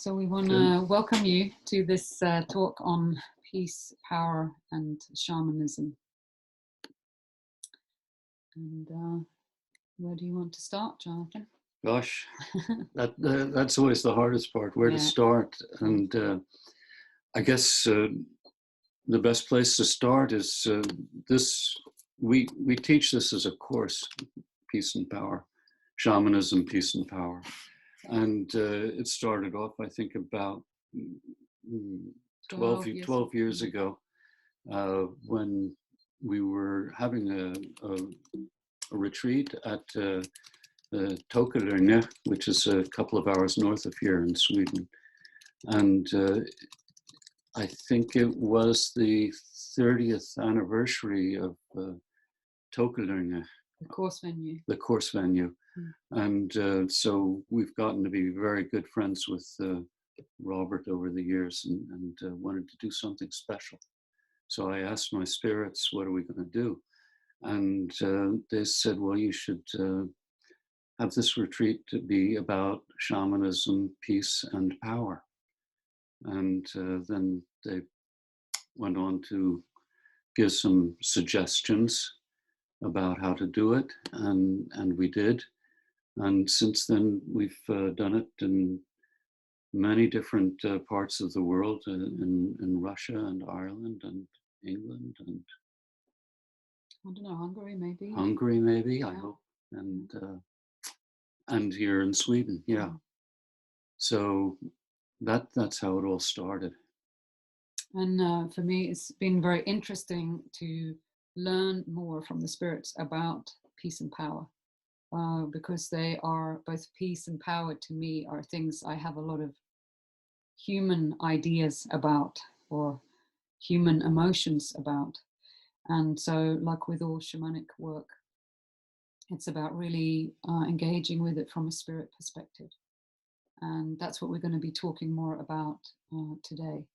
So we want to welcome you to this talk on peace, power, and shamanism. And where do you want to start, Jonathan? Gosh, that's always the hardest part, where to start. And I guess the best place to start is this. We teach this as a course, Peace and Power, Shamanism, Peace and Power. And it started off, I think, about 12 years ago when we were having a retreat at Tokelerne, which is a couple of hours north of here in Sweden. And I think it was the 30th anniversary of Tokelerne. The course venue. The course venue. And so we've gotten to be very good friends with Robert over the years and wanted to do something special. So I asked my spirits, what are we going to do? And they said, well, you should have this retreat to be about shamanism, peace, and power. And then they went on to give some suggestions about how to do it, and we did. And since then, we've done it in many different parts of the world, in Russia and Ireland and England and I don't know, Hungary maybe. Hungary maybe, I hope, and here in Sweden, yeah. So that's how it all started. And for me, it's been very interesting to learn more from the spirits about peace and power, because they are both peace and power. To me, are things I have a lot of human ideas about or human emotions about. And so, like with all shamanic work, it's about really engaging with it from a spirit perspective. And that's what we're going to be talking more about today,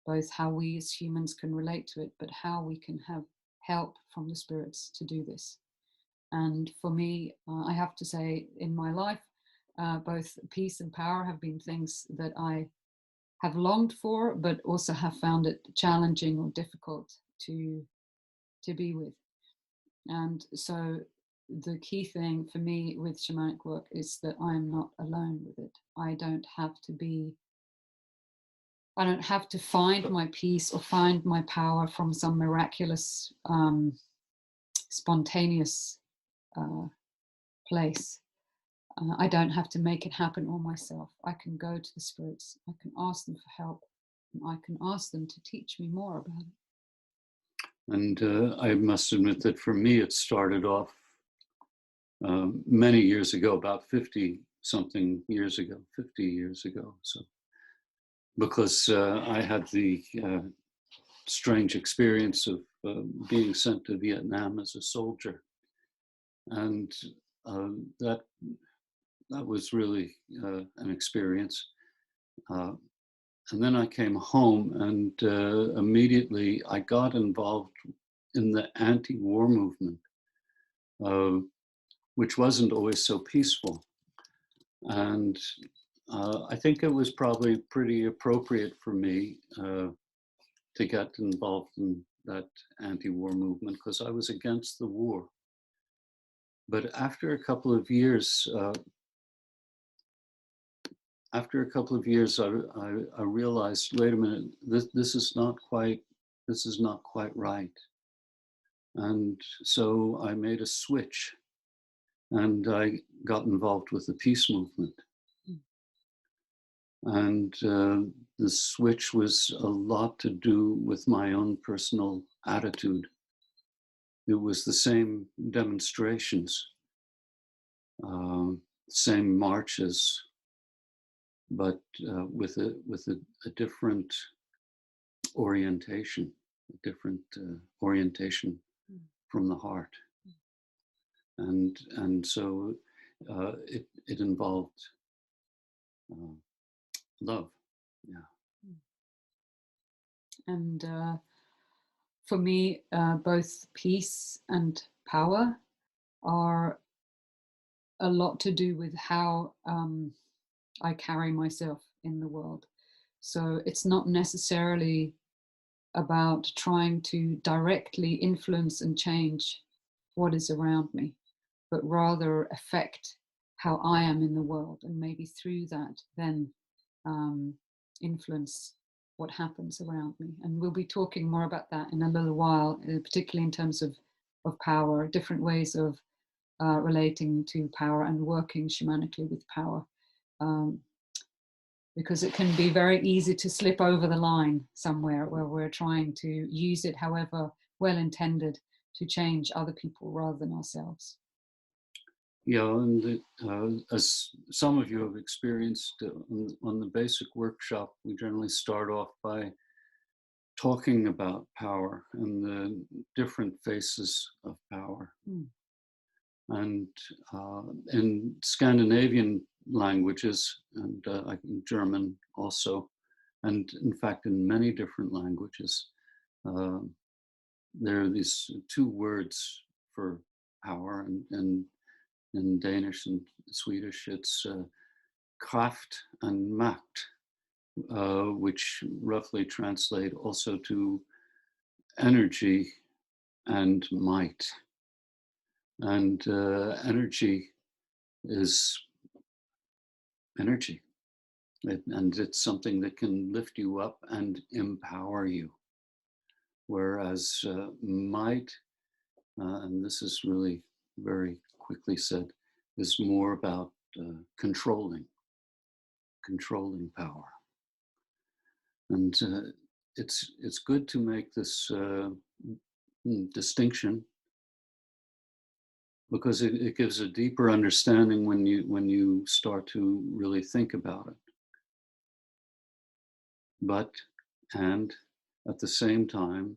both how we as humans can relate to it, but how we can have help from the spirits to do this. And for me, I have to say, in my life, both peace and power have been things that I have longed for, but also have found it challenging or difficult to be with. And so the key thing for me with shamanic work is that I'm not alone with it. I don't have to find my peace or find my power from some miraculous, spontaneous place. I don't have to make it happen all myself. I can go to the spirits. I can ask them for help. And I can ask them to teach me more about it. And I must admit that for me, it started off many years ago, about 50 years ago. So, because I had the strange experience of being sent to Vietnam as a soldier. And that was really an experience. And then I came home, and immediately I got involved in the anti-war movement, which wasn't always so peaceful. And I think it was probably pretty appropriate for me to get involved in that anti-war movement because I was against the war. But after a couple of years, I realized, wait a minute, this is not quite right. And so I made a switch, and I got involved with the peace movement. And the switch was a lot to do with my own personal attitude. It was the same demonstrations, same marches, but with a different orientation, from the heart. And so it involved love, yeah. And for me, both peace and power are a lot to do with how I carry myself in the world. So it's not necessarily about trying to directly influence and change what is around me, but rather affect how I am in the world, and maybe through that then influence what happens around me. And we'll be talking more about that in a little while, particularly in terms of power, different ways of relating to power and working shamanically with power. Because it can be very easy to slip over the line somewhere where we're trying to use it, however well intended, to change other people rather than ourselves. Yeah, and as some of you have experienced on the basic workshop, we generally start off by talking about power and the different faces of power. And in Scandinavian languages, and I think German also, and in fact in many different languages, there are these two words for power, and in Danish and Swedish it's kraft and makt, which roughly translate also to energy and might. And energy is energy, and it's something that can lift you up and empower you. Whereas might, and this is really very quickly said, is more about controlling power. And it's good to make this distinction, because it gives a deeper understanding when you start to really think about it. But, and at the same time,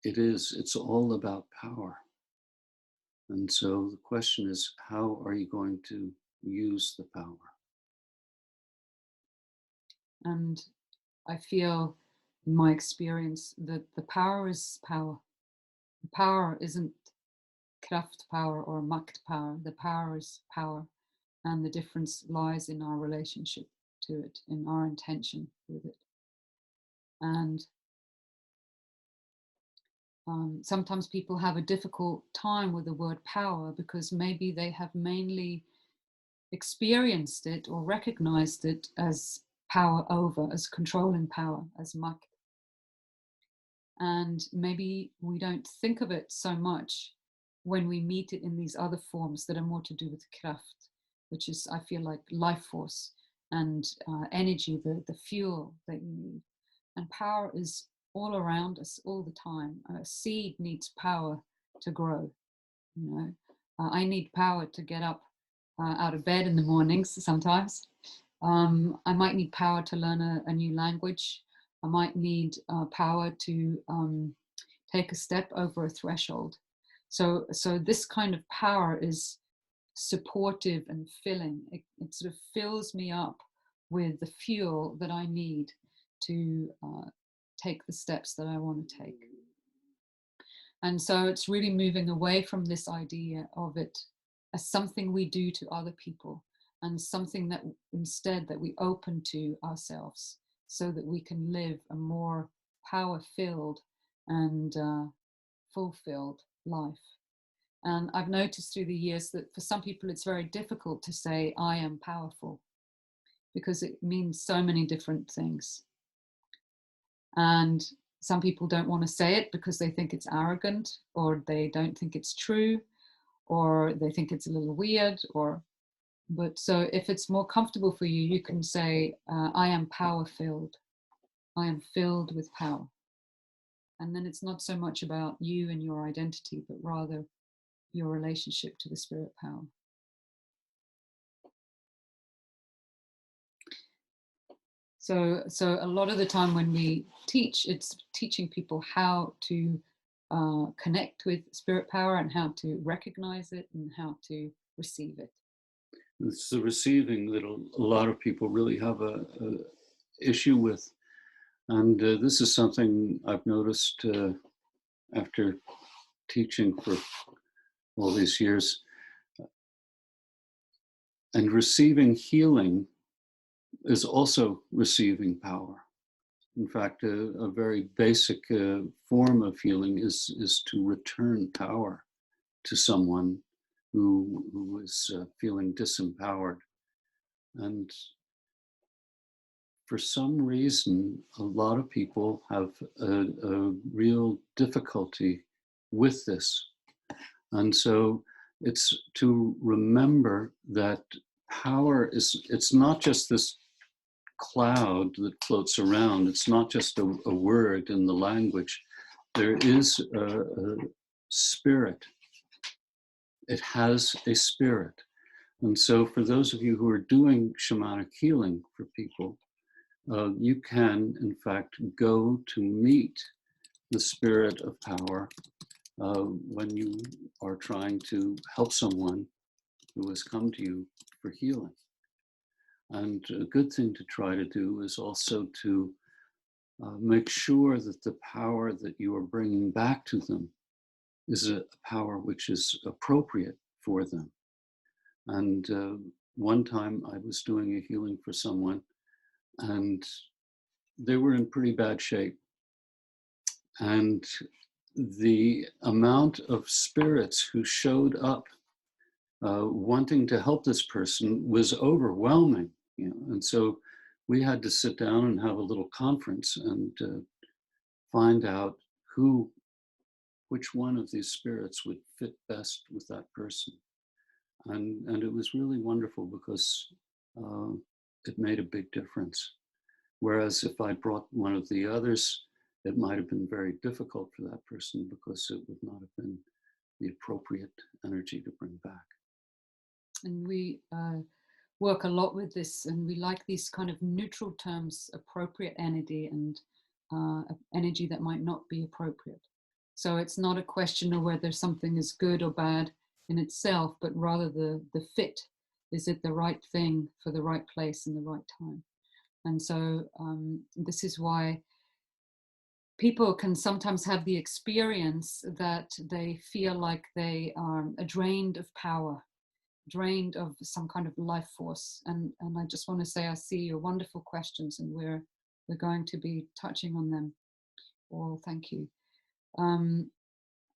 it's all about power. And so the question is, how are you going to use the power? And I feel, in my experience, that the power is power. The power isn't kraft power or makt power. The power is power. And the difference lies in our relationship to it, in our intention with it. And sometimes people have a difficult time with the word power because maybe they have mainly experienced it or recognized it as power over, as controlling power, as makt. And maybe we don't think of it so much when we meet it in these other forms that are more to do with kraft, which is, I feel like, life force and energy, the fuel that you need. And power is all around us all the time. A seed needs power to grow. You know, I need power to get up out of bed in the mornings sometimes. I might need power to learn a new language. I might need power to take a step over a threshold. So this kind of power is supportive and filling. It sort of fills me up with the fuel that I need to take the steps that I want to take. And so it's really moving away from this idea of it as something we do to other people, and something that instead that we open to ourselves, so that we can live a more power-filled and fulfilled life. And I've noticed through the years that for some people it's very difficult to say I am powerful, because it means so many different things. And some people don't want to say it because they think it's arrogant, or they don't think it's true, or they think it's a little weird, but so if it's more comfortable for you, you can say, I am power filled. I am filled with power. And then it's not so much about you and your identity, but rather your relationship to the spirit power. So a lot of the time when we teach, it's teaching people how to connect with spirit power and how to recognize it and how to receive it. It's the receiving that a lot of people really have a issue with. And this is something I've noticed after teaching for all these years. And receiving healing is also receiving power. In fact, a very basic form of healing is to return power to someone who is feeling disempowered. And for some reason, a lot of people have a real difficulty with this. And so it's to remember that power it's not just this cloud that floats around. It's not just a word in the language. There is a spirit. It has a spirit. And so for those of you who are doing shamanic healing for people, you can, in fact, go to meet the spirit of power when you are trying to help someone who has come to you for healing. And a good thing to try to do is also to make sure that the power that you are bringing back to them is a power which is appropriate for them. And one time I was doing a healing for someone, and they were in pretty bad shape. And the amount of spirits who showed up wanting to help this person was overwhelming, you know. And so we had to sit down and have a little conference and find out which one of these spirits would fit best with that person. And it was really wonderful because it made a big difference. Whereas if I brought one of the others, it might have been very difficult for that person because it would not have been the appropriate energy to bring back. And we work a lot with this, and we like these kind of neutral terms, appropriate energy and energy that might not be appropriate. So it's not a question of whether something is good or bad in itself, but rather the fit. Is it the right thing for the right place and the right time? And so this is why people can sometimes have the experience that they feel like they are drained of power, drained of some kind of life force. And I just want to say, I see your wonderful questions, and we're going to be touching on them all. Thank you.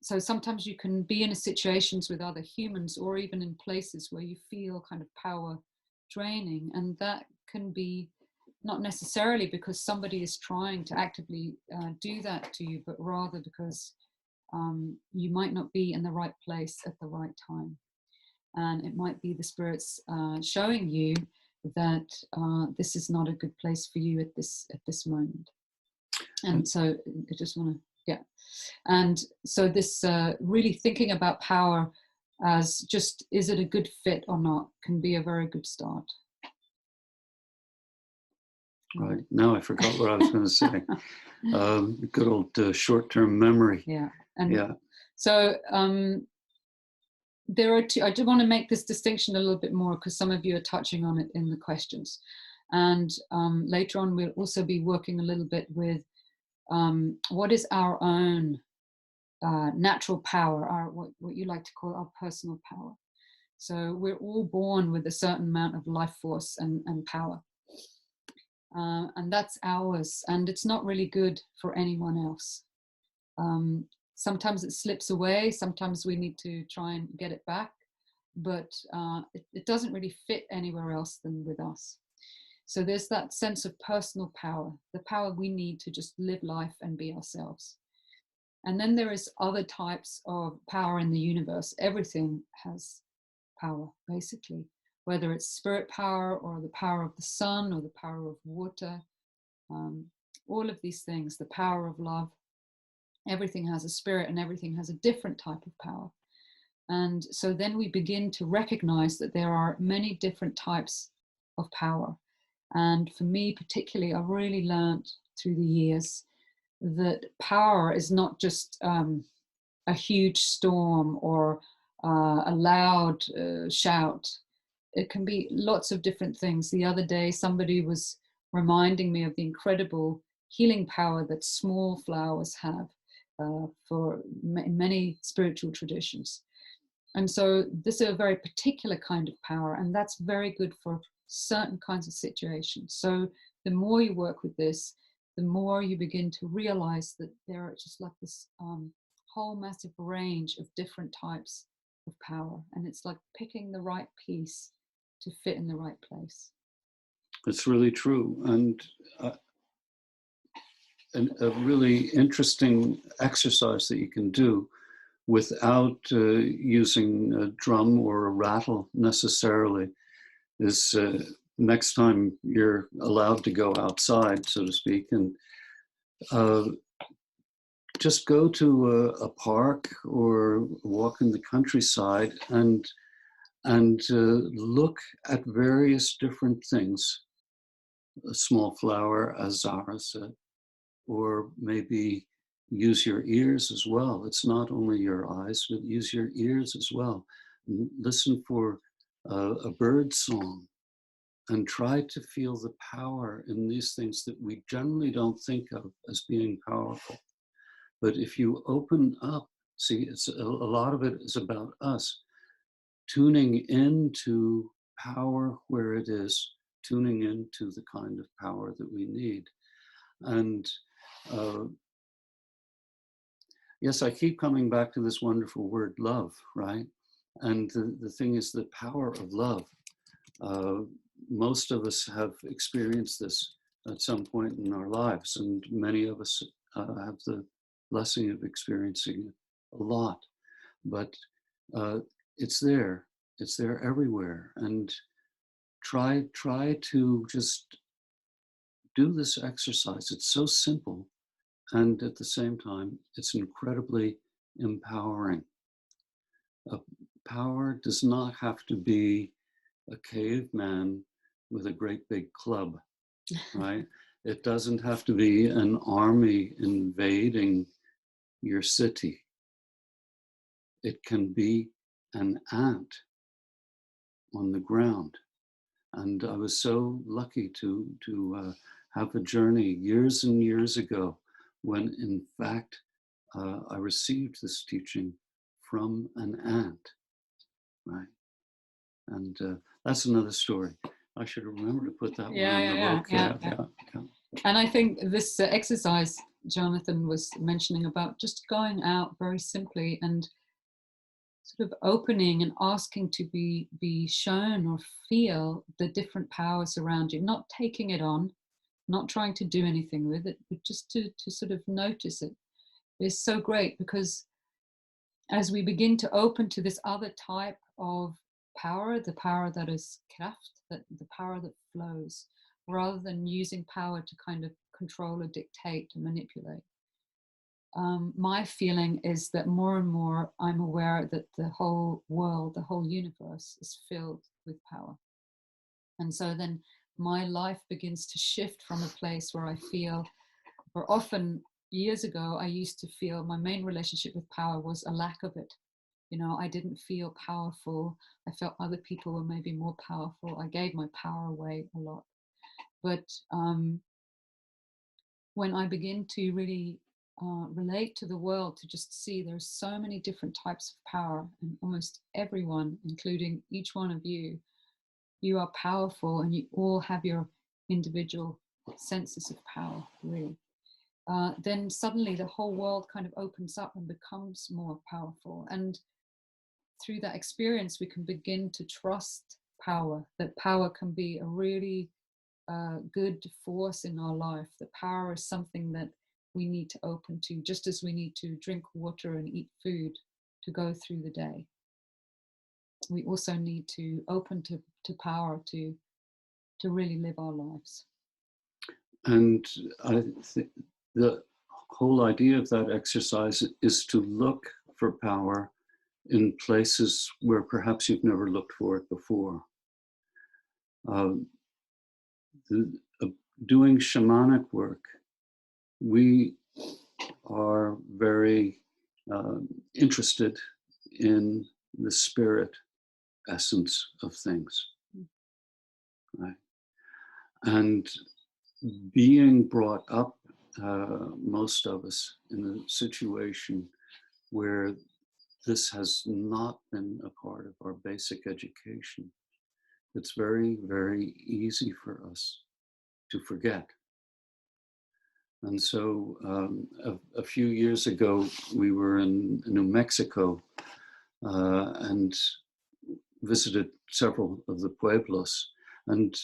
So sometimes you can be in situations with other humans, or even in places where you feel kind of power draining, and that can be not necessarily because somebody is trying to actively do that to you, but rather because you might not be in the right place at the right time. And it might be the spirits showing you that this is not a good place for you at this moment. And so I just want to, yeah. And so this really thinking about power as just, is it a good fit or not, can be a very good start. Right. Now I forgot what I was going to say. Good old short-term memory. Yeah. And yeah. So there are two, I do want to make this distinction a little bit more because some of you are touching on it in the questions. And later on, we'll also be working a little bit with what is our own natural power, our what you like to call our personal power. So we're all born with a certain amount of life force and power. And that's ours, and it's not really good for anyone else. Sometimes it slips away, sometimes we need to try and get it back, but it doesn't really fit anywhere else than with us. So there's that sense of personal power, the power we need to just live life and be ourselves. And then there is other types of power in the universe. Everything has power, basically, whether it's spirit power or the power of the sun or the power of water, all of these things, the power of love. Everything has a spirit and everything has a different type of power. And so then we begin to recognize that there are many different types of power. And for me particularly, I've really learned through the years that power is not just a huge storm or a loud shout. It can be lots of different things. The other day, somebody was reminding me of the incredible healing power that small flowers have in many spiritual traditions. And so this is a very particular kind of power, and that's very good for certain kinds of situations. So the more you work with this, the more you begin to realize that there are just like this whole massive range of different types of power. And it's like picking the right piece to fit in the right place. It's really true. And a really interesting exercise that you can do without using a drum or a rattle necessarily is next time you're allowed to go outside, so to speak, and just go to a park or walk in the countryside and look at various different things. A small flower, as Zara said, or maybe use your ears as well. It's not only your eyes, but use your ears as well. And listen for a bird song and try to feel the power in these things that we generally don't think of as being powerful. But if you open up, see, it's a lot of it is about us tuning into power where it is, tuning into the kind of power that we need. And yes, I keep coming back to this wonderful word, love, right? And the thing is the power of love. Most of us have experienced this at some point in our lives, and many of us have the blessing of experiencing it a lot. But it's there everywhere. And try to just do this exercise. It's so simple. And at the same time, it's incredibly empowering. Power does not have to be a caveman with a great big club, right? It doesn't have to be an army invading your city. It can be an ant on the ground. And I was so lucky to have a journey years and years ago when, in fact, I received this teaching from an ant, right? And that's another story. I should remember to put that one on the book. Yeah. And I think this exercise Jonathan was mentioning about just going out very simply and sort of opening and asking to be shown or feel the different powers around you, not taking it on, not trying to do anything with it, but just to sort of notice it is so great, because as we begin to open to this other type of power, the power that is kraft, that the power that flows, rather than using power to kind of control or dictate or manipulate. My feeling is that more and more I'm aware that the whole world, the whole universe is filled with power. And so then my life begins to shift from a place where I feel, or often years ago, I used to feel my main relationship with power was a lack of it. You know, I didn't feel powerful. I felt other people were maybe more powerful. I gave my power away a lot. But when I begin to really relate to the world, to just see there's so many different types of power, and almost everyone, including each one of you are powerful, and you all have your individual senses of power, really. Then suddenly the whole world kind of opens up and becomes more powerful. And through that experience, we can begin to trust power, that power can be a really good force in our life, that power is something that we need to open to, just as we need to drink water and eat food to go through the day. We also need to open to power to really live our lives. And I think the whole idea of that exercise is to look for power in places where perhaps you've never looked for it before. Doing shamanic work, we are very interested in the spirit essence of things, right? And being brought up, most of us, in a situation where this has not been a part of our basic education, it's very, very easy for us to forget. And so a few years ago, we were in New Mexico and visited several of the pueblos. And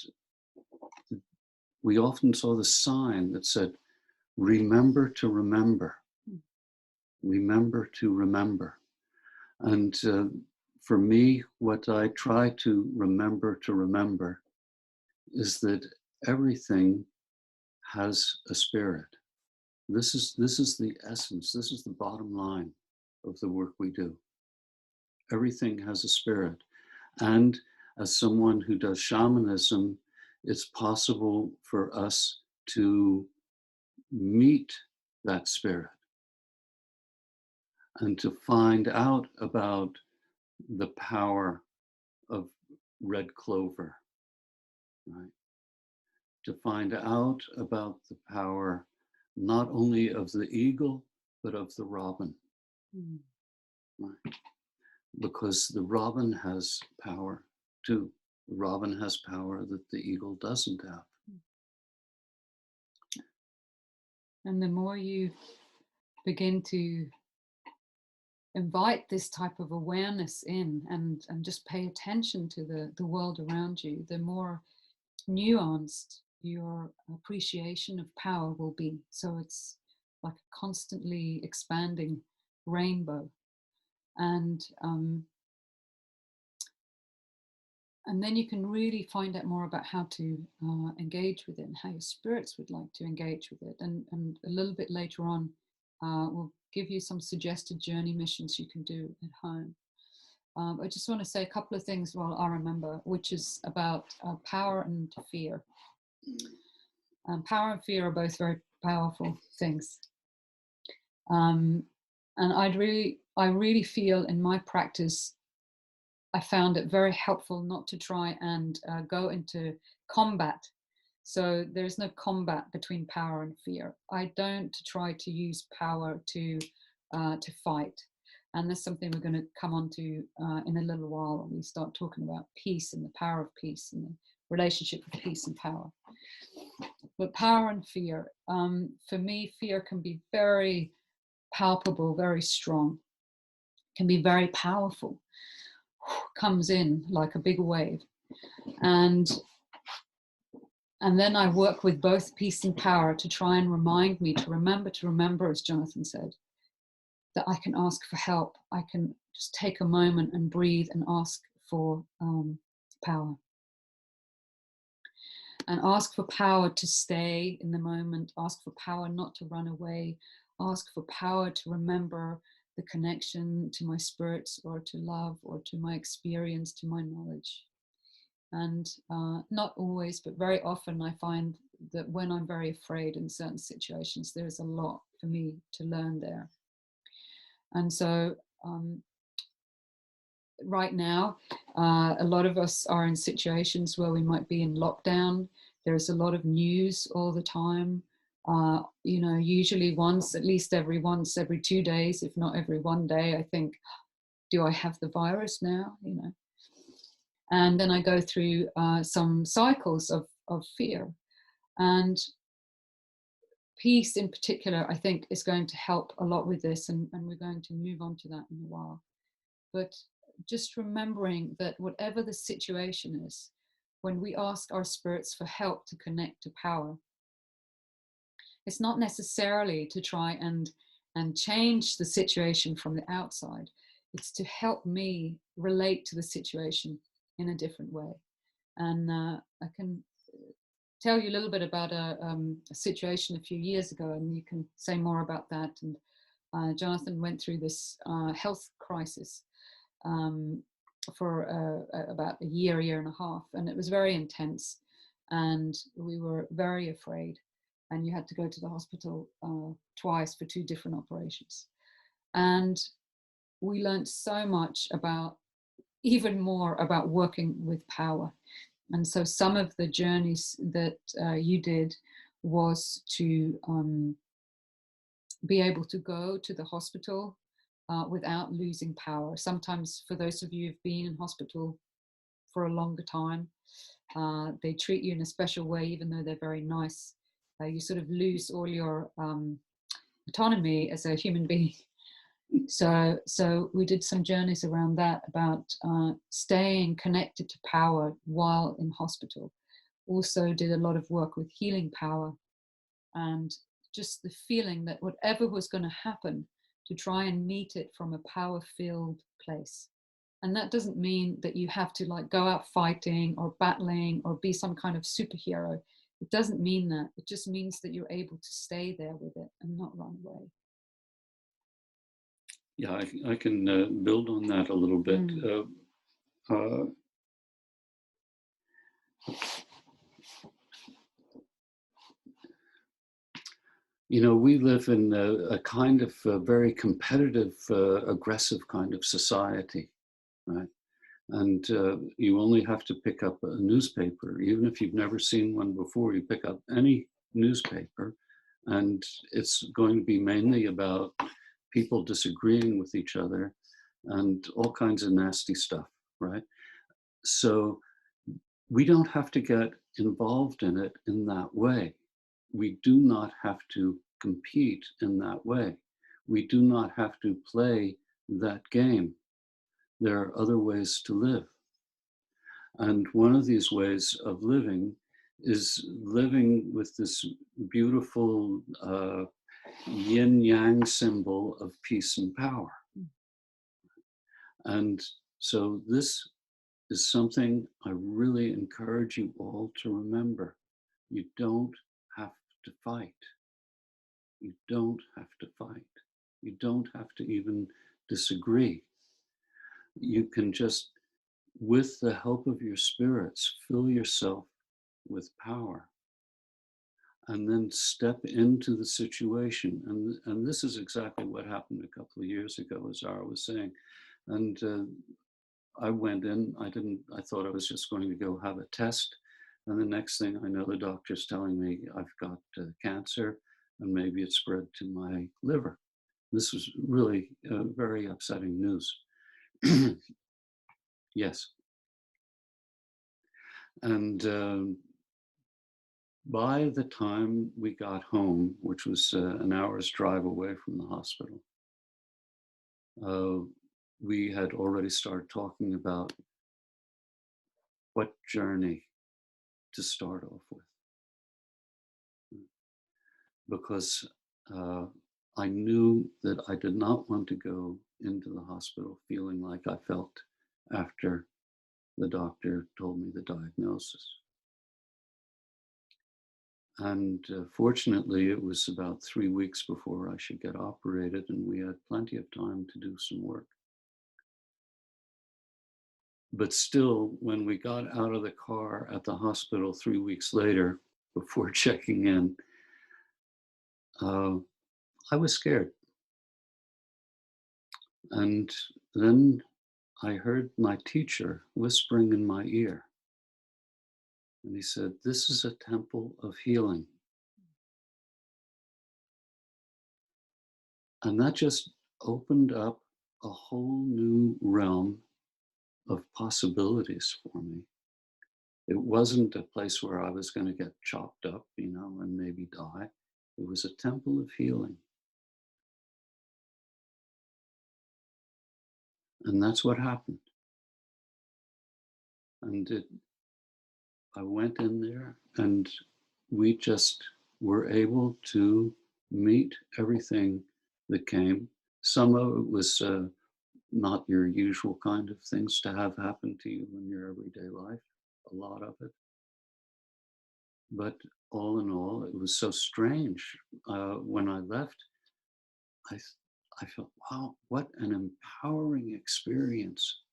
we often saw the sign that said, remember to remember, remember to remember. And for me, what I try to remember is that everything has a spirit. This is the essence, this is the bottom line of the work we do. Everything has a spirit. And as someone who does shamanism, it's possible for us to meet that spirit and to find out about the power of red clover, right? To find out about the power not only of the eagle, but of the robin. Right? Because the robin has power too. The robin has power that the eagle doesn't have. And the more you begin to invite this type of awareness in and just pay attention to the world around you, the more nuanced your appreciation of power will be. So it's like a constantly expanding rainbow. And then you can really find out more about how to engage with it and how your spirits would like to engage with it. And a little bit later on, we'll give you some suggested journey missions you can do at home. I just want to say a couple of things while I remember, which is about power and fear. Power and fear are both very powerful things. And I really feel in my practice, I found it very helpful not to try and go into combat. So there's no combat between power and fear. I don't try to use power to fight. And that's something we're going to come on to in a little while when we start talking about peace and the power of peace and the relationship of peace and power. But power and fear, for me, fear can be very palpable, very strong, can be very powerful, comes in like a big wave. And then I work with both peace and power to try and remind me to remember, as Jonathan said, that I can ask for help. I can just take a moment and breathe and ask for power. And ask for power to stay in the moment, ask for power not to run away, ask for power to remember the connection to my spirits or to love or to my experience, to my knowledge. And not always, but very often I find that when I'm very afraid in certain situations, there's a lot for me to learn there. And so right now, a lot of us are in situations where we might be in lockdown. There's a lot of news all the time. Usually at least every 2 days, if not every 1 day, I think, do I have the virus now? And then I go through some cycles of fear. And peace in particular, I think, is going to help a lot with this, and we're going to move on to that in a while. But just remembering that whatever the situation is, when we ask our spirits for help to connect to power, it's not necessarily to try and change the situation from the outside. It's to help me relate to the situation in a different way. And I can tell you a little bit about a situation a few years ago, and you can say more about that. And Jonathan went through this health crisis for about a year and a half, and it was very intense, and we were very afraid, and you had to go to the hospital twice for 2 different operations. And we learned so much even more about working with power. And so some of the journeys that you did was to be able to go to the hospital without losing power. Sometimes, for those of you who've been in hospital for a longer time. They treat you in a special way, even though they're very nice. You sort of lose all your autonomy as a human being. So we did some journeys around that, about staying connected to power while in hospital. Also did a lot of work with healing power, and just the feeling that whatever was going to happen, to try and meet it from a power-filled place. And that doesn't mean that you have to like go out fighting or battling or be some kind of superhero. It doesn't mean that. It just means that you're able to stay there with it and not run away. Yeah, I can build on that a little bit. You know, we live in a kind of very competitive, aggressive kind of society, right? And you only have to pick up a newspaper, even if you've never seen one before. You pick up any newspaper, and it's going to be mainly about people disagreeing with each other and all kinds of nasty stuff, right? So we don't have to get involved in it in that way. We do not have to compete in that way. We do not have to play that game. There are other ways to live. And one of these ways of living is living with this beautiful yin yang symbol of peace and power. And so this is something I really encourage you all to remember. You don't have to fight. You don't have to fight. You don't have to even disagree. You can just, with the help of your spirits, fill yourself with power and then step into the situation. And this is exactly what happened a couple of years ago, as Zara was saying. And I went in, I thought I was just going to go have a test. And the next thing I know, the doctor's telling me I've got cancer and maybe it spread to my liver. This was really very upsetting news. Yes. And by the time we got home, which was an hour's drive away from the hospital, we had already started talking about what journey to start off with. Because I knew that I did not want to go into the hospital feeling like I felt after the doctor told me the diagnosis. And fortunately, it was about 3 weeks before I should get operated, and we had plenty of time to do some work. But still, when we got out of the car at the hospital 3 weeks later, before checking in, I was scared. And then I heard my teacher whispering in my ear. And he said, "This is a temple of healing." And that just opened up a whole new realm of possibilities for me. It wasn't a place where I was going to get chopped up, and maybe die. It was a temple of healing. And that's what happened. And I went in there and we just were able to meet everything that came. Some of it was not your usual kind of things to have happen to you in your everyday life, a lot of it. But all in all, it was so strange. When I left, I felt, wow, what an empowering experience.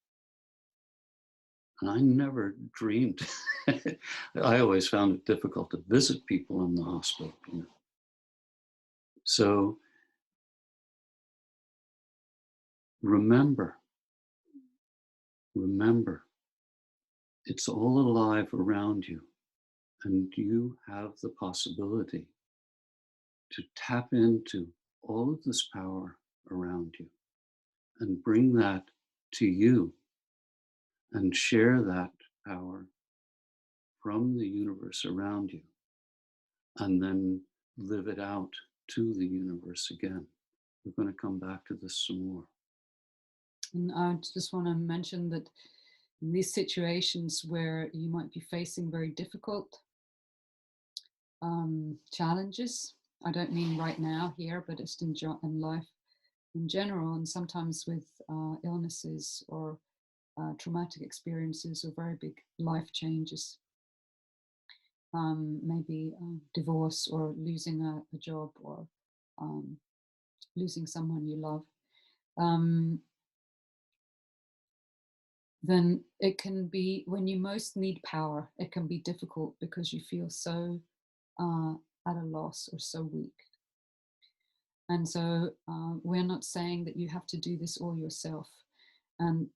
And I never dreamed. I always found it difficult to visit people in the hospital. So remember, it's all alive around you, and you have the possibility to tap into all of this power around you and bring that to you and share that power from the universe around you, and then live it out to the universe again. We're going to come back to this some more. And I just want to mention that in these situations where you might be facing very difficult challenges, I don't mean right now here, but just in life in general, and sometimes with illnesses or traumatic experiences or very big life changes, maybe divorce or losing a job or losing someone you love, then it can be, when you most need power, it can be difficult because you feel so at a loss or so weak. And so we're not saying that you have to do this all yourself. And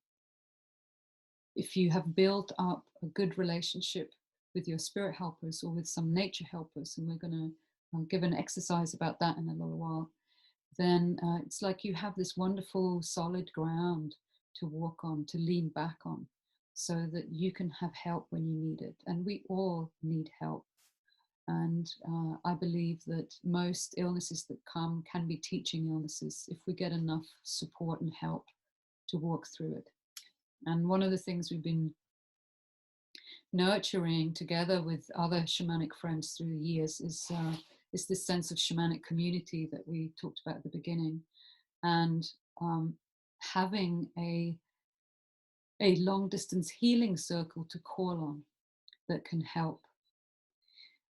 if you have built up a good relationship with your spirit helpers or with some nature helpers, and we're going to give an exercise about that in a little while, then it's like you have this wonderful solid ground to walk on, to lean back on, so that you can have help when you need it. And we all need help. And I believe that most illnesses that come can be teaching illnesses if we get enough support and help to walk through it. And one of the things we've been nurturing together with other shamanic friends through the years is this sense of shamanic community that we talked about at the beginning, and having a long distance healing circle to call on that can help.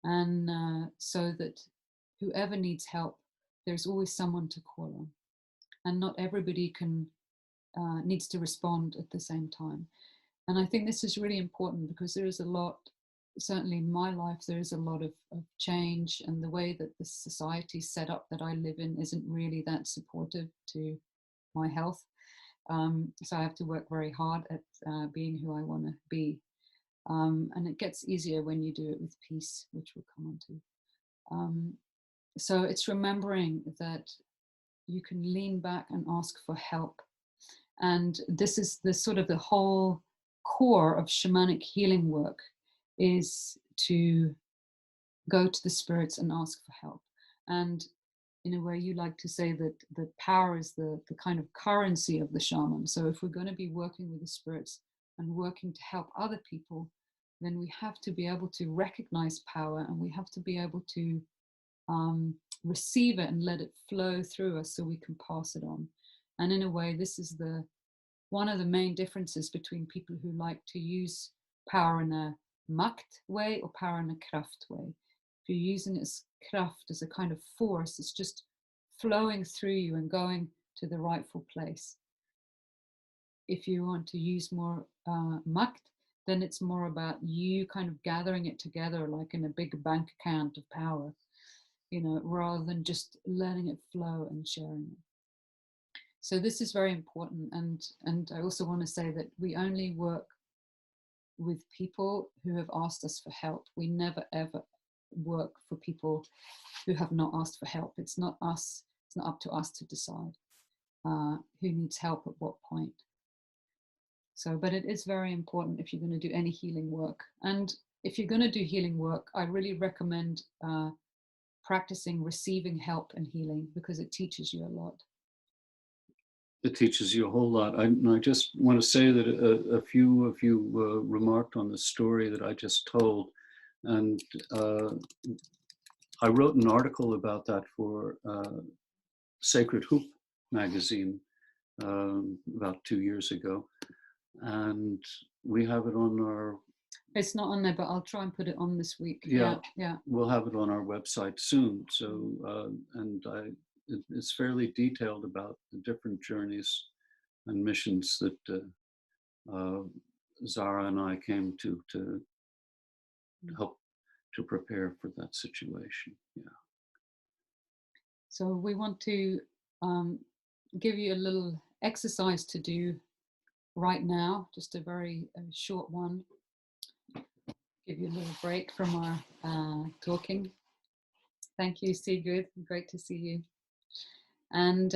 And so that whoever needs help, there's always someone to call on, and not everybody needs to respond at the same time. And I think this is really important because there is a lot, certainly in my life, there is a lot of change, and the way that the society set up that I live in isn't really that supportive to my health. So I have to work very hard at being who I want to be. And it gets easier when you do it with peace, which we'll come on to. So it's remembering that you can lean back and ask for help. And this is the sort of the whole core of shamanic healing work, is to go to the spirits and ask for help. And in a way, you like to say that the power is the kind of currency of the shaman. So if we're going to be working with the spirits and working to help other people, then we have to be able to recognize power, and we have to be able to receive it and let it flow through us so we can pass it on. And in a way, this is one of the main differences between people who like to use power in a Macht way or power in a Kraft way. If you're using it as Kraft, as a kind of force, it's just flowing through you and going to the rightful place. If you want to use more Macht, then it's more about you kind of gathering it together like in a big bank account of power, rather than just letting it flow and sharing it. So this is very important. And I also want to say that we only work with people who have asked us for help. We never, ever work for people who have not asked for help. It's not us. It's not up to us to decide who needs help at what point. So, but it is very important if you're going to do any healing work. And if you're going to do healing work, I really recommend practicing receiving help and healing, because it teaches you a lot. It teaches you a whole lot. I just want to say that a few of you remarked on the story that I just told. And I wrote an article about that for Sacred Hoop magazine about 2 years ago. And we have it on our... It's not on there, but I'll try and put it on this week. Yeah. Yeah. We'll have it on our website soon. So, it's fairly detailed about the different journeys and missions that Zara and I came to help to prepare for that situation. Yeah. So we want to give you a little exercise to do right now, just a very short one. Give you a little break from our talking. Thank you, Sigrid. Great to see you. And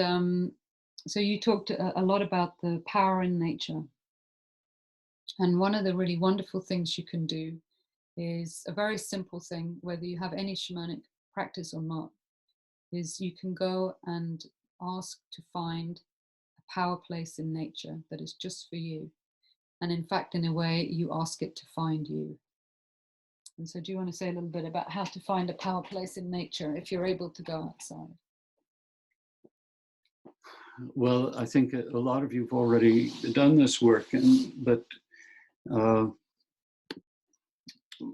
so you talked a lot about the power in nature. And one of the really wonderful things you can do is a very simple thing, whether you have any shamanic practice or not, is you can go and ask to find a power place in nature that is just for you. And in fact, in a way, you ask it to find you. And so do you want to say a little bit about how to find a power place in nature if you're able to go outside? Well, I think a lot of you've already done this work, but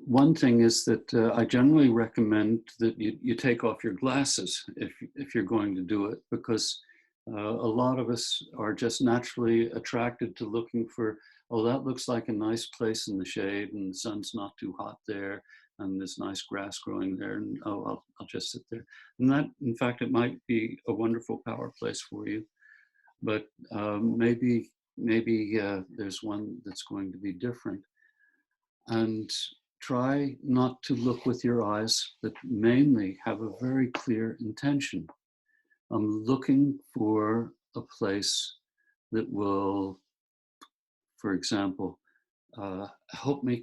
one thing is that I generally recommend that you take off your glasses if you're going to do it, because a lot of us are just naturally attracted to looking for, oh, that looks like a nice place in the shade and the sun's not too hot there and there's nice grass growing there, and oh, I'll just sit there. And that, in fact, it might be a wonderful power place for you, but maybe there's one that's going to be different. And try not to look with your eyes, but mainly have a very clear intention. I'm looking for a place that will, for example, help me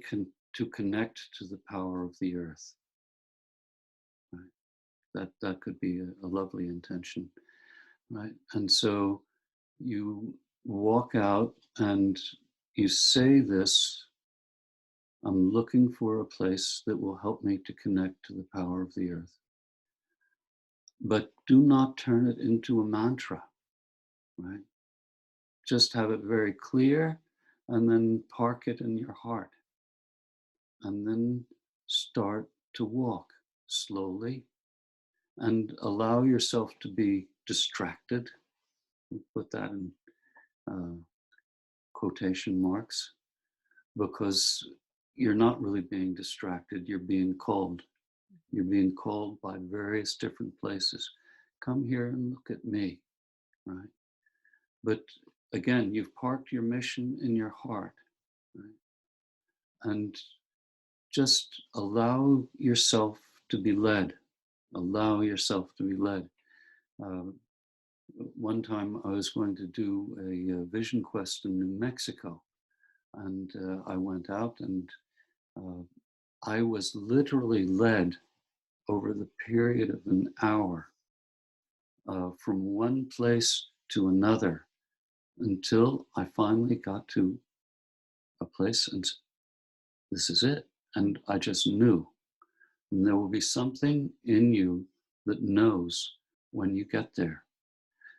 to connect to the power of the earth. Right? That could be a lovely intention, right? And so you walk out and you say this: I'm looking for a place that will help me to connect to the power of the earth. But do not turn it into a mantra, right? Just have it very clear and then park it in your heart. And then start to walk slowly and allow yourself to be distracted. Put that in quotation marks, because you're not really being distracted, you're being called. You're being called by various different places. Come here and look at me, right? But again, you've parked your mission in your heart, right? And just allow yourself to be led. Allow yourself to be led. One time I was going to do a vision quest in New Mexico, and I went out and I was literally led over the period of an hour from one place to another until I finally got to a place and this is it. And I just knew. And there will be something in you that knows when you get there.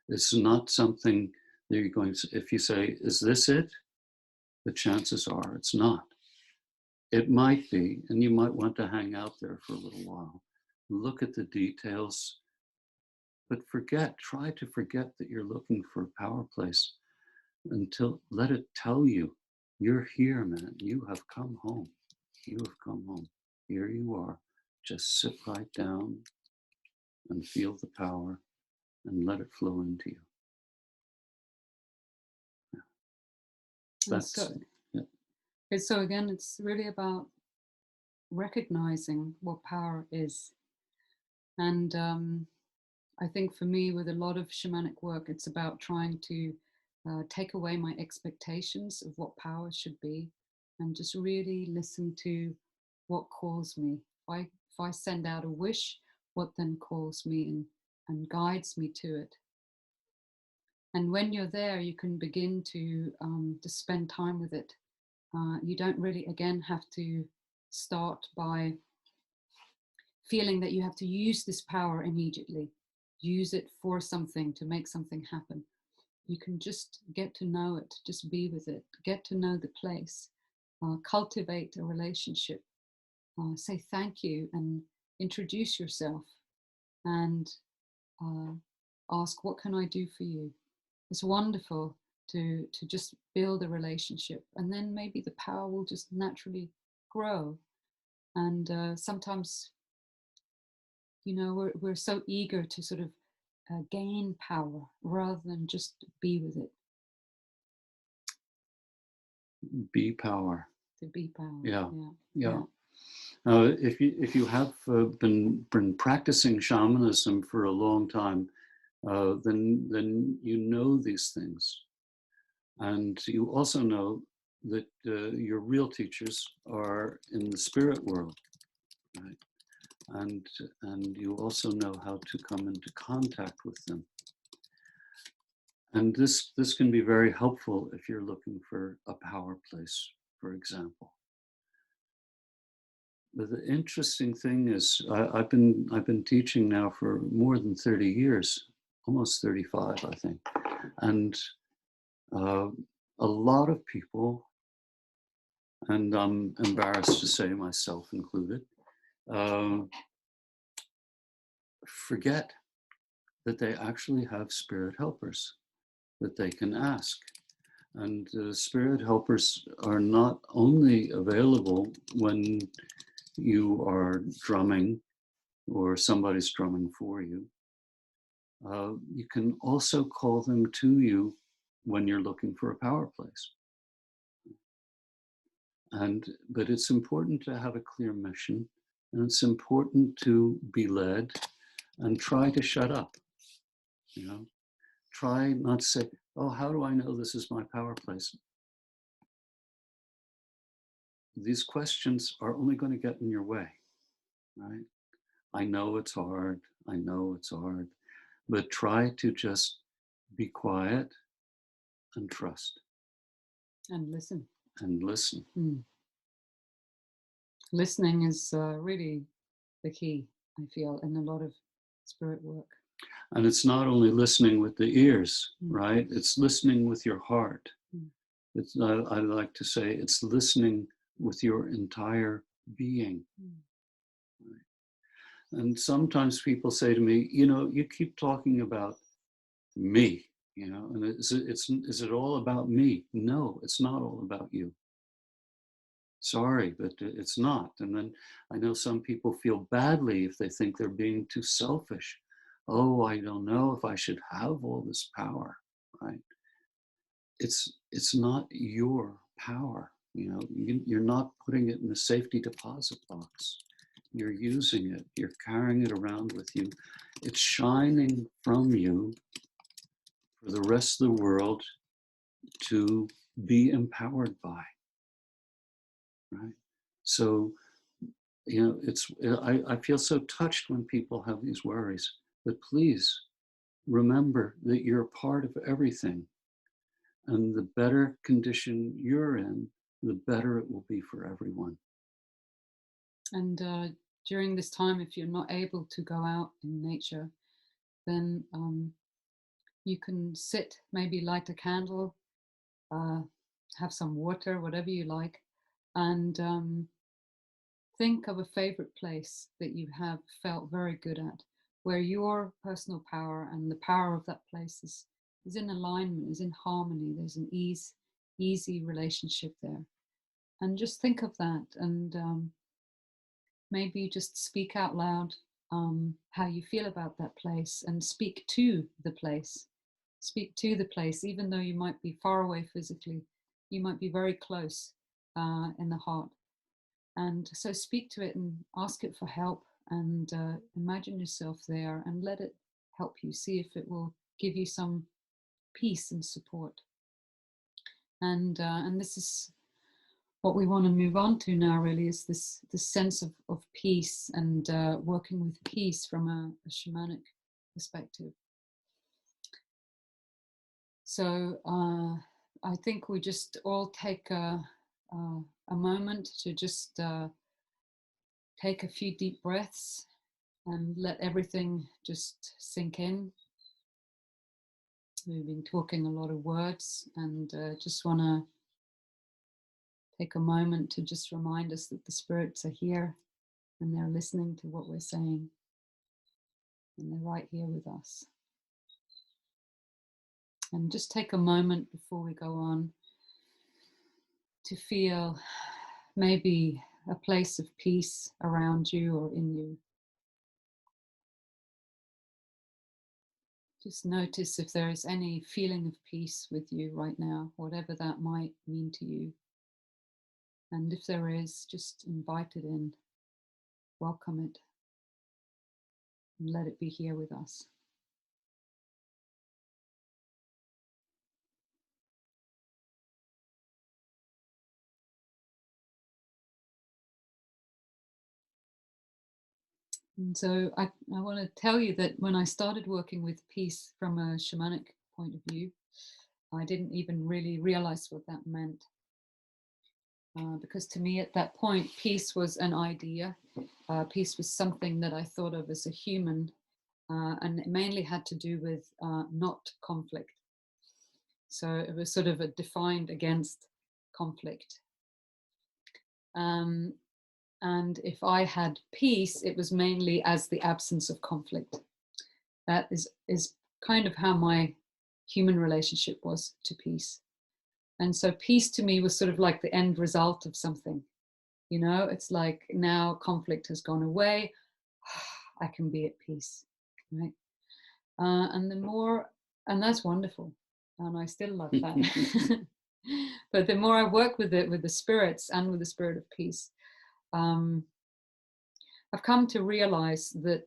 It's not something that you're going to, if you say, is this it? The chances are it's not. It might be, and you might want to hang out there for a little while. Look at the details, but try to forget that you're looking for a power place until, let it tell you, you're here, man. You have come home. You have come home. Here you are. Just sit right down and feel the power and let it flow into you. Yeah. That's good. Yeah. Okay, so again, it's really about recognizing what power is. And I think for me, with a lot of shamanic work, it's about trying to take away my expectations of what power should be and just really listen to what calls me. If I send out a wish, what then calls me and guides me to it. And when you're there, you can begin to spend time with it. You don't really, again, have to start by feeling that you have to use this power immediately, use it for something to make something happen. You can just get to know it, just be with it, get to know the place, cultivate a relationship, say thank you and introduce yourself and ask, what can I do for you? It's wonderful to just build a relationship, and then maybe the power will just naturally grow. And sometimes, you know, we're so eager to sort of gain power rather than just be with it. Be power. To be power. Yeah. Yeah. If you have been practicing shamanism for a long time, then you know these things, and you also know that your real teachers are in the spirit world, right? And you also know how to come into contact with them. And this can be very helpful if you're looking for a power place, for example. But the interesting thing is, I've been teaching now for more than 30 years, almost 35, I think, and a lot of people, and I'm embarrassed to say myself included, forget that they actually have spirit helpers that they can ask. And spirit helpers are not only available when you are drumming or somebody's drumming for you. You can also call them to you when you're looking for a power place. But it's important to have a clear mission, and it's important to be led and try to shut up, you know. Try not to say, oh, how do I know this is my power place? These questions are only going to get in your way, right? I know it's hard. I know it's hard. But try to just be quiet and trust. And listen. And listen. Listening is really the key, I feel, in a lot of spirit work. And it's not only listening with the ears, right? It's listening with your heart. It's, I like to say, it's listening with your entire being. Right? And sometimes people say to me, you know, you keep talking about me, you know, and is it all about me? No, it's not all about you. Sorry, but it's not. And then I know some people feel badly if they think they're being too selfish. Oh, I don't know if I should have all this power, right? It's not your power, you know. You're not putting it in a safety deposit box. You're using it. You're carrying it around with you. It's shining from you for the rest of the world to be empowered by, right? So, you know, I feel so touched when people have these worries, but please remember that you're a part of everything. And the better condition you're in, the better it will be for everyone. And during this time, if you're not able to go out in nature, then you can sit, maybe light a candle, have some water, whatever you like, and think of a favorite place that you have felt very good at, where your personal power and the power of that place is in alignment, is in harmony. There's an easy relationship there. And just think of that, and maybe just speak out loud how you feel about that place, and speak to the place. Speak to the place, even though you might be far away physically, you might be very close in the heart. And so speak to it and ask it for help, and imagine yourself there and let it help you. See if it will give you some peace and support. And this is what we want to move on to now, really, is this sense of peace, and working with peace from a shamanic perspective. So I think we just all take a moment to just take a few deep breaths and let everything just sink in. We've been talking a lot of words, and just want to take a moment to just remind us that the spirits are here and they're listening to what we're saying, and they're right here with us. And just take a moment before we go on to feel maybe a place of peace around you or in you. Just notice if there is any feeling of peace with you right now, whatever that might mean to you. And if there is, just invite it in, welcome it, and let it be here with us. And so I want to tell you that when I started working with peace from a shamanic point of view, I didn't even really realize what that meant. Because to me at that point, peace was an idea. Peace was something that I thought of as a human, and it mainly had to do with not conflict. So it was sort of a defined against conflict. And if I had peace, it was mainly as the absence of conflict. That is kind of how my human relationship was to peace. And so peace to me was sort of like the end result of something. You know, it's like now conflict has gone away. I can be at peace, right? And the more, and that's wonderful. And I still love that. But the more I work with it, with the spirits and with the spirit of peace, um, I've come to realize that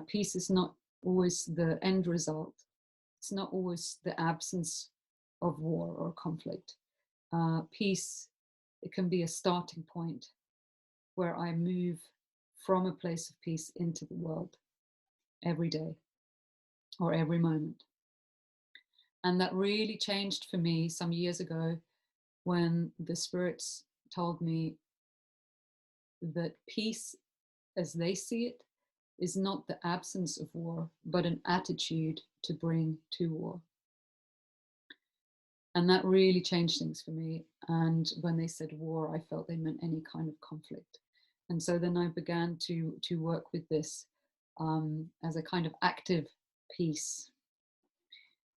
peace is not always the end result. It's not always the absence of war or conflict. Peace, it can be a starting point where I move from a place of peace into the world every day or every moment. And that really changed for me some years ago when the spirits told me that peace, as they see it, is not the absence of war, but an attitude to bring to war. And that really changed things for me. And when they said war, I felt they meant any kind of conflict. And so then I began to work with this as a kind of active peace,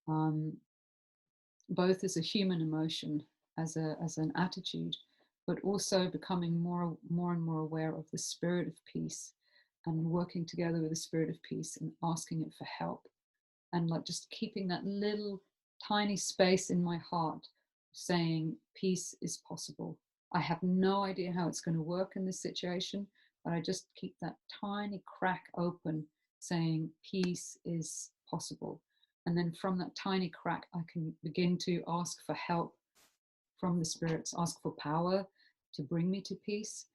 both as a human emotion, as an attitude, but also becoming more and more aware of the spirit of peace and working together with the spirit of peace and asking it for help, and like just keeping that little tiny space in my heart saying peace is possible. I have no idea how it's going to work in this situation, but I just keep that tiny crack open saying peace is possible. And then from that tiny crack, I can begin to ask for help from the spirits, ask for power to bring me to peace.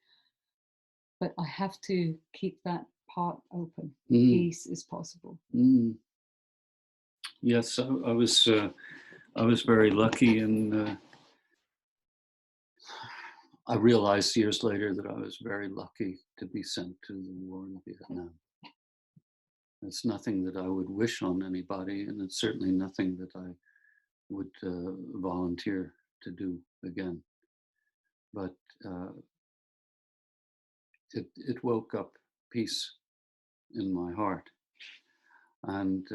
But I have to keep that part open. Peace is possible. Yes, I was very lucky, and I realized years later that I was very lucky to be sent to the war in Vietnam. It's nothing that I would wish on anybody, and it's certainly nothing that I would volunteer to do again. But it woke up peace in my heart, and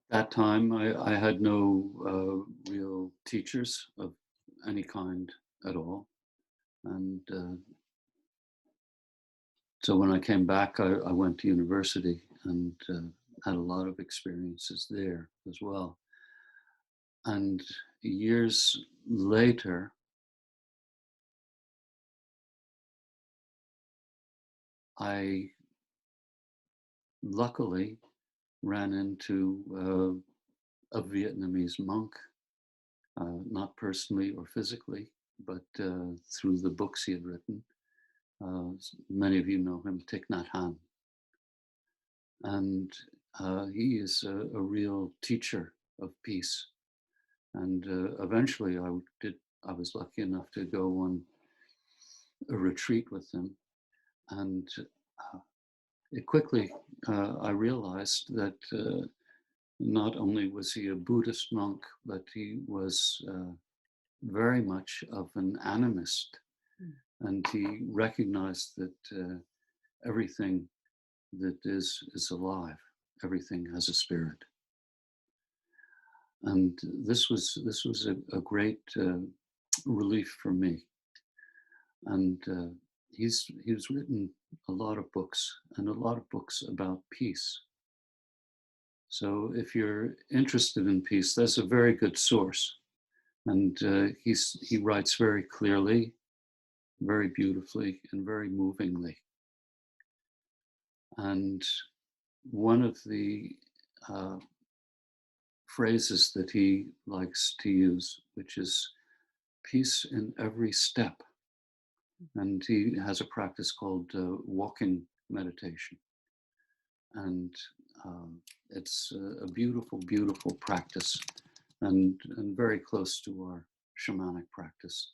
that time I had no real teachers of any kind at all, and so when I came back, I went to university and had a lot of experiences there as well. And years later, I luckily ran into a Vietnamese monk, not personally or physically, but through the books he had written. Many of you know him, Thich Nhat Hanh. And he is a real teacher of peace. And eventually I was lucky enough to go on a retreat with him. And it quickly, I realized that not only was he a Buddhist monk, but he was very much of an animist. And he recognized that everything that is alive, everything has a spirit. And this was a great relief for me. And he's written a lot of books, and a lot of books about peace. So if you're interested in peace, that's a very good source. And he writes very clearly, very beautifully, and very movingly. And one of the phrases that he likes to use, which is peace in every step. And he has a practice called walking meditation. And it's a beautiful, beautiful practice, and very close to our shamanic practice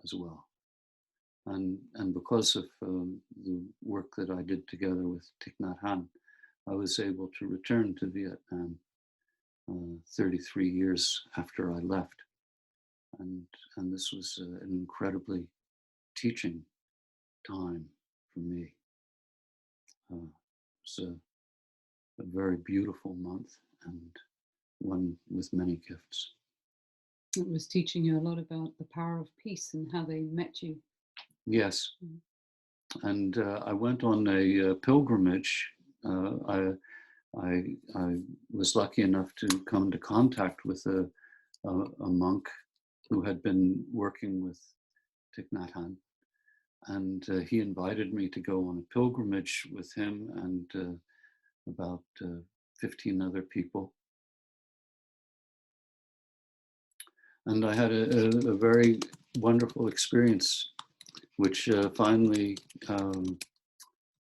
as well. And because of the work that I did together with Thich Nhat Hanh, I was able to return to Vietnam 33 years after I left. And this was an incredibly teaching time for me. It's a very beautiful month, and one with many gifts. It was teaching you a lot about the power of peace and how they met you. Yes. And I went on a pilgrimage. I was lucky enough to come into contact with a monk who had been working with Thich Nhat Hanh. And he invited me to go on a pilgrimage with him and about 15 other people. And I had a very wonderful experience, which finally,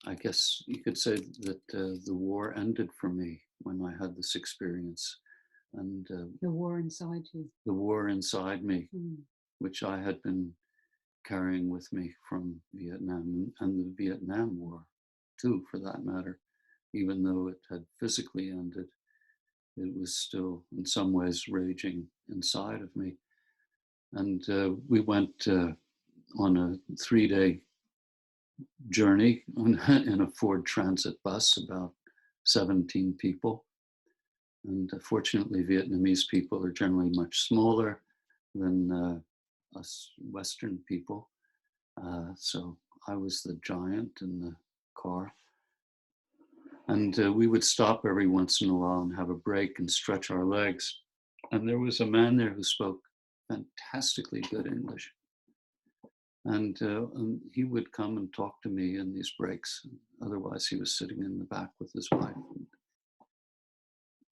I guess you could say that the war ended for me when I had this experience. And the war inside you. The war inside me, which I had been carrying with me from Vietnam and the Vietnam War, too, for that matter. Even though it had physically ended, it was still in some ways raging inside of me. And we went on a 3-day journey in a Ford Transit bus, about 17 people. And fortunately, Vietnamese people are generally much smaller than us Western people. So I was the giant in the car. And we would stop every once in a while and have a break and stretch our legs. And there was a man there who spoke fantastically good English. And he would come and talk to me in these breaks. Otherwise, he was sitting in the back with his wife.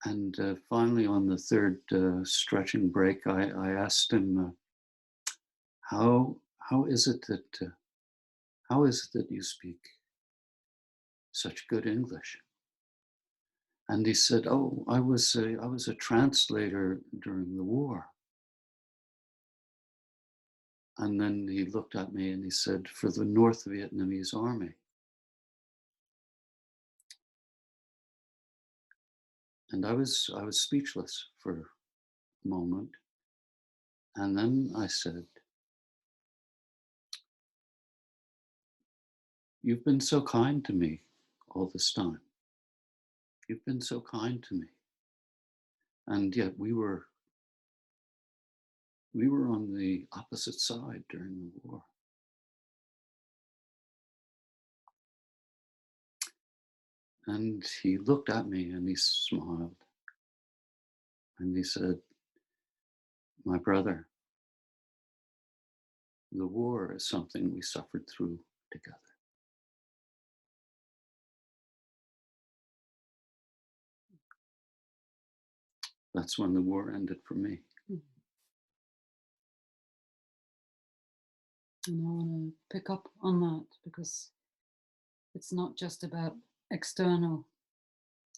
And finally, on the third stretching break, I asked him, how is it that you speak such good English? And he said, "Oh, I was a translator during the war." And then he looked at me and he said, "For the North Vietnamese Army." And I was speechless for a moment. And then I said, "You've been so kind to me all this time. You've been so kind to me. And yet we were on the opposite side during the war." And he looked at me and he smiled. And he said, "My brother, the war is something we suffered through together." That's when the war ended for me. And I want to pick up on that, because it's not just about external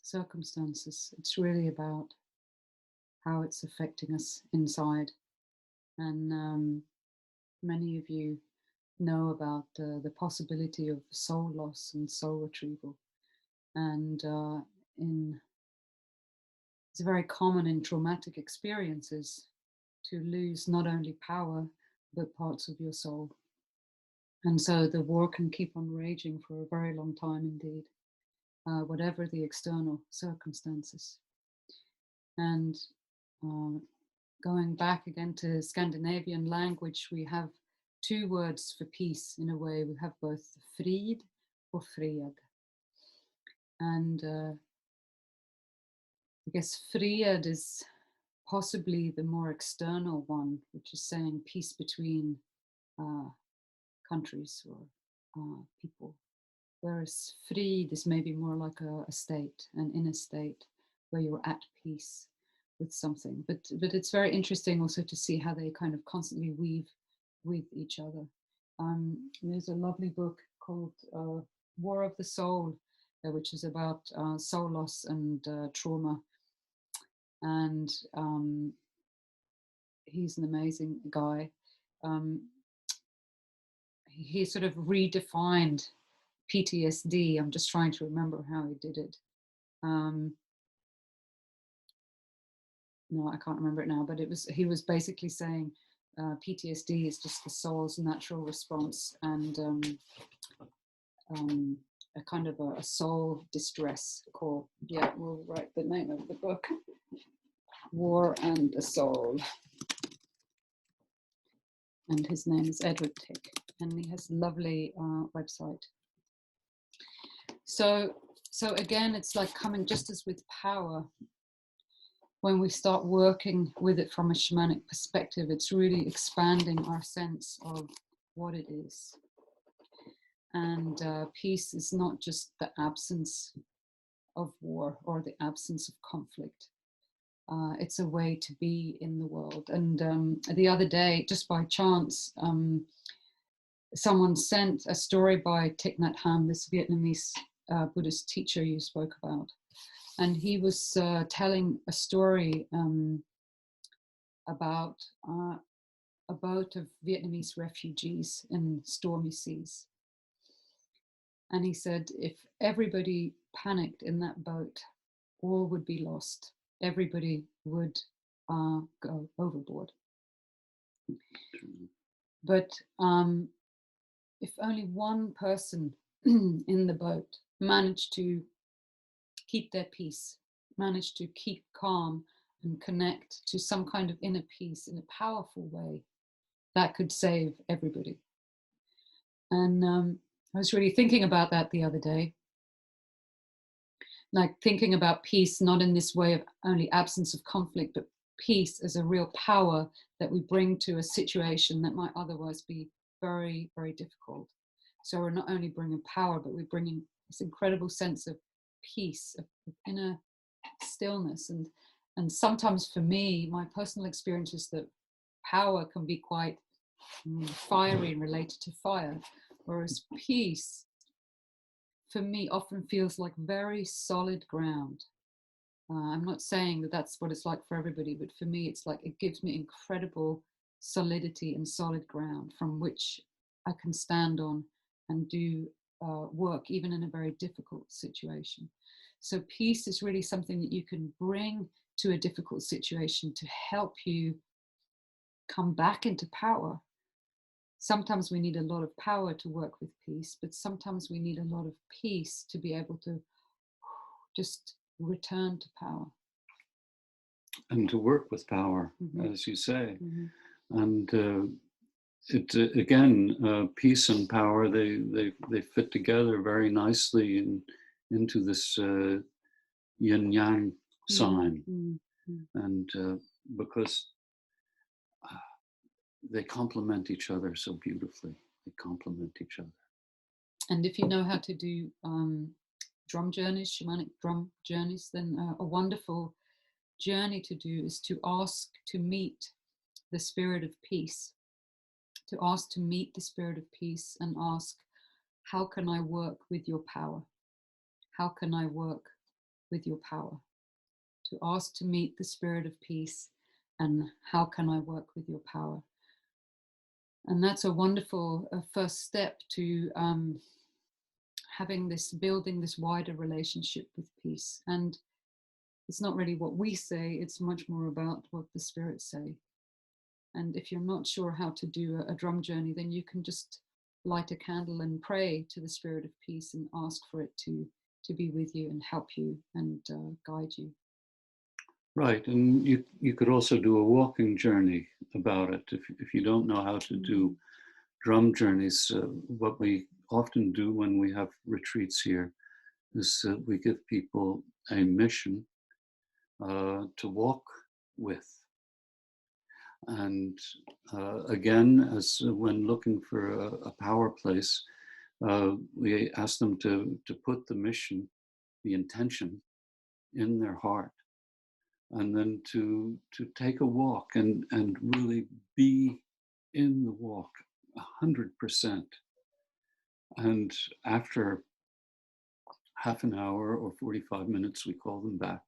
circumstances. It's really about how it's affecting us inside. And many of you know about the possibility of soul loss and soul retrieval. And it's very common in traumatic experiences to lose not only power, but parts of your soul. And so the war can keep on raging for a very long time indeed, whatever the external circumstances. And going back again to Scandinavian language, we have two words for peace in a way. We have both frid or fred. And I guess fred is possibly the more external one, which is saying peace between countries or people. Whereas frid is maybe more like a state, an inner state, where you're at peace with something. But it's very interesting also to see how they kind of constantly weave with each other. There's a lovely book called War of the Soul, which is about soul loss and trauma. And he's an amazing guy. He sort of redefined PTSD. I'm just trying to remember how he did it. No, I can't remember it now, but he was basically saying PTSD is just the soul's natural response, and a kind of a soul distress call. Yeah, we'll write the name of the book, War and the Soul. And his name is Edward Tick, and he has a lovely website. So again, it's like coming, just as with power, when we start working with it from a shamanic perspective, it's really expanding our sense of what it is. And peace is not just the absence of war or the absence of conflict. It's a way to be in the world. And the other day, just by chance, someone sent a story by Thich Nhat Hanh, this Vietnamese Buddhist teacher you spoke about. And he was telling a story about a boat of Vietnamese refugees in stormy seas. And he said, if everybody panicked in that boat, all would be lost. Everybody would go overboard. But if only one person in the boat managed to keep their peace, managed to keep calm and connect to some kind of inner peace in a powerful way, that could save everybody. And I was really thinking about that the other day. Like thinking about peace, not in this way of only absence of conflict, but peace as a real power that we bring to a situation that might otherwise be very, very difficult. So we're not only bringing power, but we're bringing this incredible sense of peace, of inner stillness. And sometimes for me, my personal experience is that power can be quite fiery and related to fire, whereas peace for me often feels like very solid ground. I'm not saying that that's what it's like for everybody, but for me it's like it gives me incredible solidity and solid ground from which I can stand on and do work even in a very difficult situation. So peace is really something that you can bring to a difficult situation to help you come back into power. Sometimes we need a lot of power to work with peace, but sometimes we need a lot of peace to be able to just return to power. And to work with power, as you say. And again, peace and power, they fit together very nicely into this yin-yang sign. And because they complement each other so beautifully. They complement each other. And if you know how to do drum journeys, shamanic drum journeys, then a wonderful journey to do is to ask to meet the spirit of peace, to ask to meet the spirit of peace and ask, how can I work with your power? How can I work with your power? To ask to meet the spirit of peace and how can I work with your power? And that's a wonderful first step to building this wider relationship with peace. And it's not really what we say, it's much more about what the spirits say. And if you're not sure how to do a drum journey, then you can just light a candle and pray to the spirit of peace and ask for it to be with you and help you and guide you. Right, and you could also do a walking journey about it. If you don't know how to do drum journeys, what we often do when we have retreats here is we give people a mission to walk with. And again, as when looking for a power place, we ask them to put the mission, the intention, in their heart. And then to take a walk and really be in the walk 100%. And after half an hour or 45 minutes, we call them back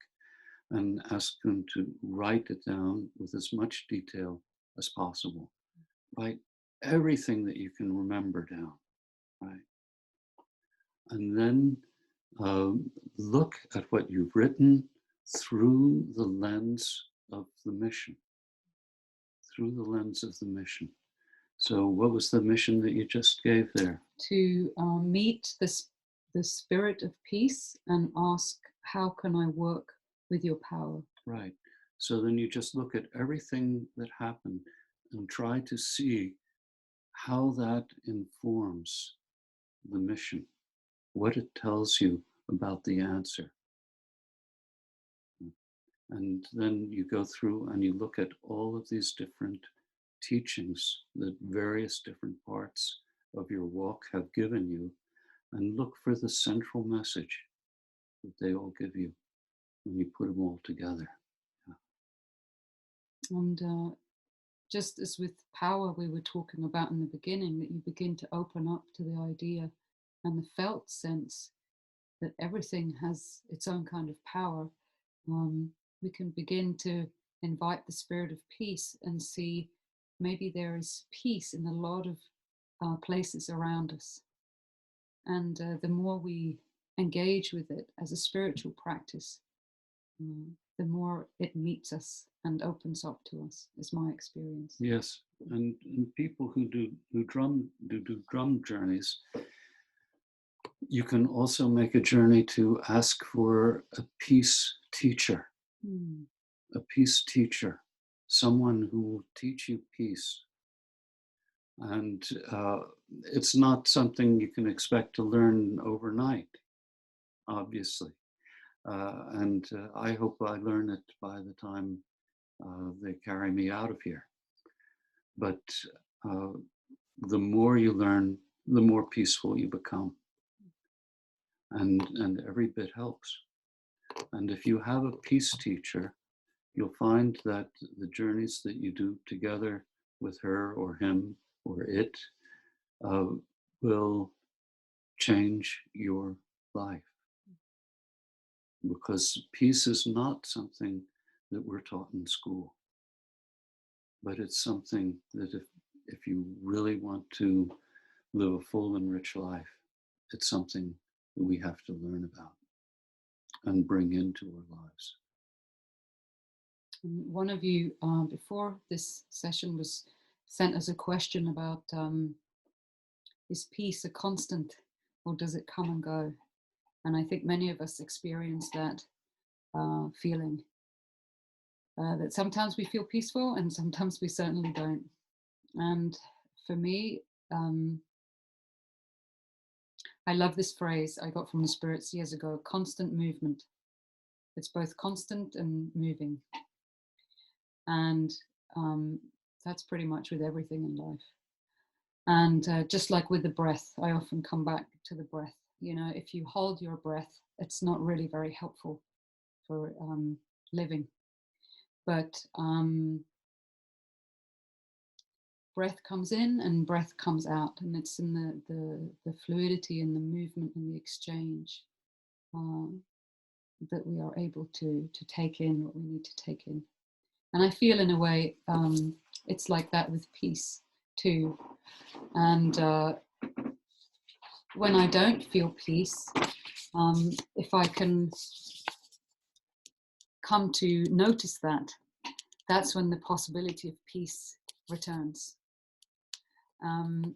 and ask them to write it down with as much detail as possible. Write everything that you can remember down, right? And then look at what you've written through the lens of the mission, through the lens of the mission. So what was the mission that you just gave there? To meet the spirit of peace and ask, how can I work with your power? Right. So then you just look at everything that happened and try to see how that informs the mission, what it tells you about the answer. And then you go through and you look at all of these different teachings that various different parts of your walk have given you, and look for the central message that they all give you when you put them all together. Yeah. And just as with power we were talking about in the beginning, that you begin to open up to the idea and the felt sense that everything has its own kind of power, we can begin to invite the spirit of peace and see maybe there is peace in a lot of places around us. And the more we engage with it as a spiritual practice, the more it meets us and opens up to us, is my experience. Yes, and people who do drum journeys, you can also make a journey to ask for a peace teacher, a peace teacher, someone who will teach you peace. And it's not something you can expect to learn overnight, obviously. And I hope I learn it by the time they carry me out of here. But the more you learn, the more peaceful you become. And every bit helps. And if you have a peace teacher, you'll find that the journeys that you do together with her or him or it will change your life. Because peace is not something that we're taught in school, but it's something that if you really want to live a full and rich life, it's something that we have to learn about and bring into our lives. One of you, before this session, was sent us a question about, is peace a constant or does it come and go? And I think many of us experience that feeling, that sometimes we feel peaceful and sometimes we certainly don't. And for me, I love this phrase I got from the spirits years ago: constant movement. It's both constant and moving. And that's pretty much with everything in life. And just like with the breath, I often come back to the breath. You know, if you hold your breath, it's not really very helpful for living. But breath comes in and breath comes out, and it's in the fluidity and the movement and the exchange that we are able to take in what we need to take in. And I feel in a way it's like that with peace too. And when I don't feel peace, if I can come to notice that, that's when the possibility of peace returns. And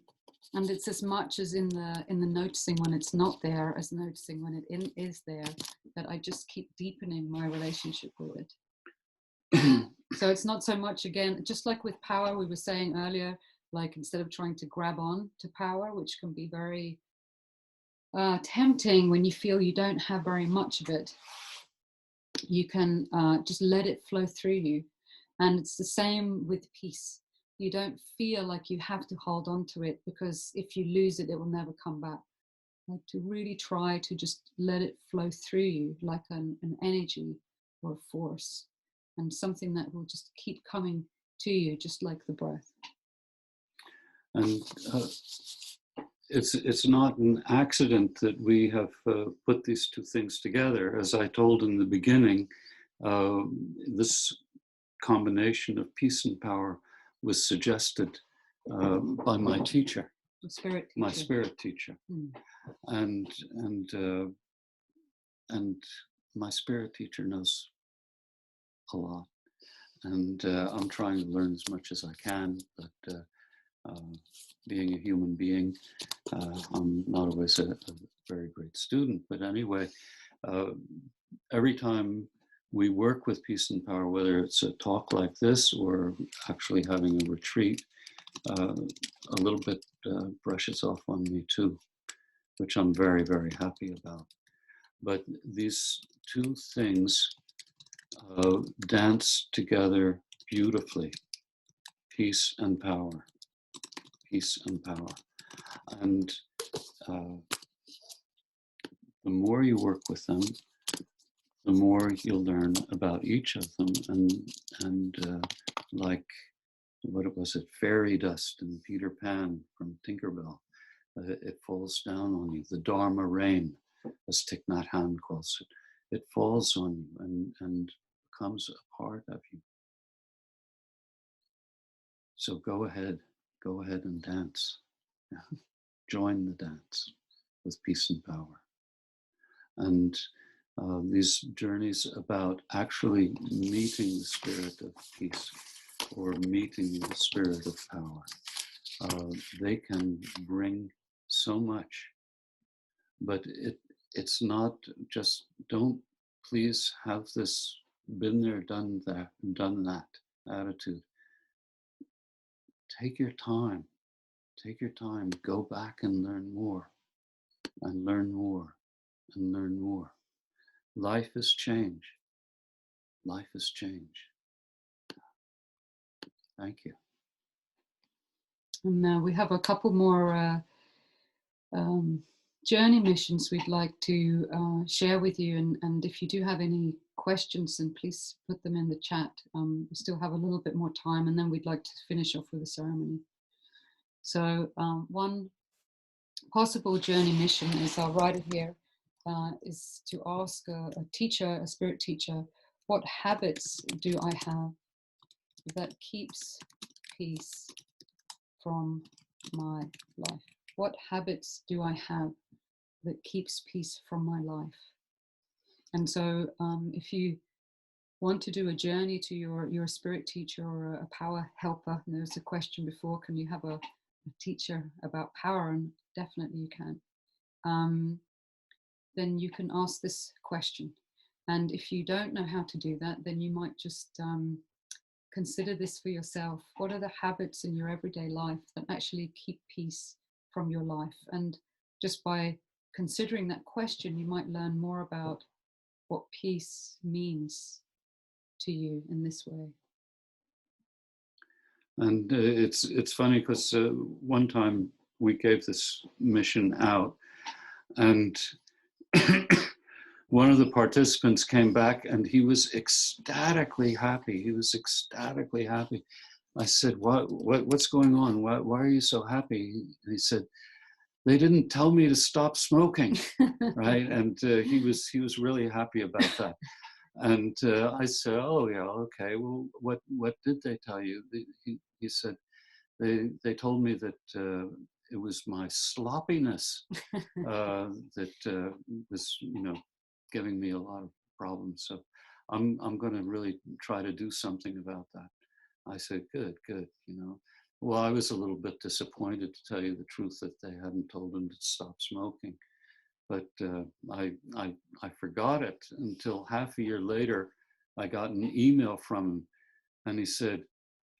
it's as much as in the noticing when it's not there as noticing when it is there, that I just keep deepening my relationship with it. So it's not so much, again, just like with power, we were saying earlier, like instead of trying to grab on to power, which can be very tempting when you feel you don't have very much of it, you can just let it flow through you. And it's the same with peace. You don't feel like you have to hold on to it, because if you lose it, it will never come back. Like to really try to just let it flow through you like an energy or a force, and something that will just keep coming to you, just like the breath. And it's not an accident that we have put these two things together. As I told in the beginning, this combination of peace and power was suggested by my teacher, my spirit teacher, and my spirit teacher knows a lot, and I'm trying to learn as much as I can, but being a human being, I'm not always a very great student, but anyway, every time we work with peace and power, whether it's a talk like this or actually having a retreat, a little bit brushes off on me too, which I'm very, very happy about. But these two things dance together beautifully, peace and power, peace and power. And the more you work with them, the more you'll learn about each of them. And like, what was it, fairy dust in Peter Pan from Tinkerbell, it falls down on you. The Dharma rain, as Thich Nhat Hanh calls it, it falls on you and becomes a part of you. So go ahead and dance. Yeah. Join the dance with peace and power. And these journeys about actually meeting the spirit of peace or meeting the spirit of power, they can bring so much. But it's not just, don't please have this been there, done that attitude. Take your time, go back and learn more, and learn more, and learn more. Life is change. Life is change. Thank you. And we have a couple more journey missions we'd like to share with you. And if you do have any questions, then please put them in the chat. We still have a little bit more time, and then we'd like to finish off with a ceremony. So one possible journey mission is, I'll write it here, is to ask a teacher, a spirit teacher, what habits do I have that keeps peace from my life? What habits do I have that keeps peace from my life? And so if you want to do a journey to your spirit teacher or a power helper, and there was a question before, can you have a teacher about power? And definitely you can. Then you can ask this question. And if you don't know how to do that, then you might just consider this for yourself. What are the habits in your everyday life that actually keep peace from your life? And just by considering that question, you might learn more about what peace means to you in this way. And it's funny because one time we gave this mission out, and one of the participants came back and he was ecstatically happy. I said, what's going on? Why are you so happy? And he said, they didn't tell me to stop smoking, right? And he was really happy about that. And I said, oh yeah, okay. Well, what did they tell you? He said, they told me that it was my sloppiness that was, giving me a lot of problems. So I'm going to really try to do something about that. I said, good. Well, I was a little bit disappointed, to tell you the truth, that they hadn't told him to stop smoking. But I forgot it until half a year later. I got an email from him, and he said,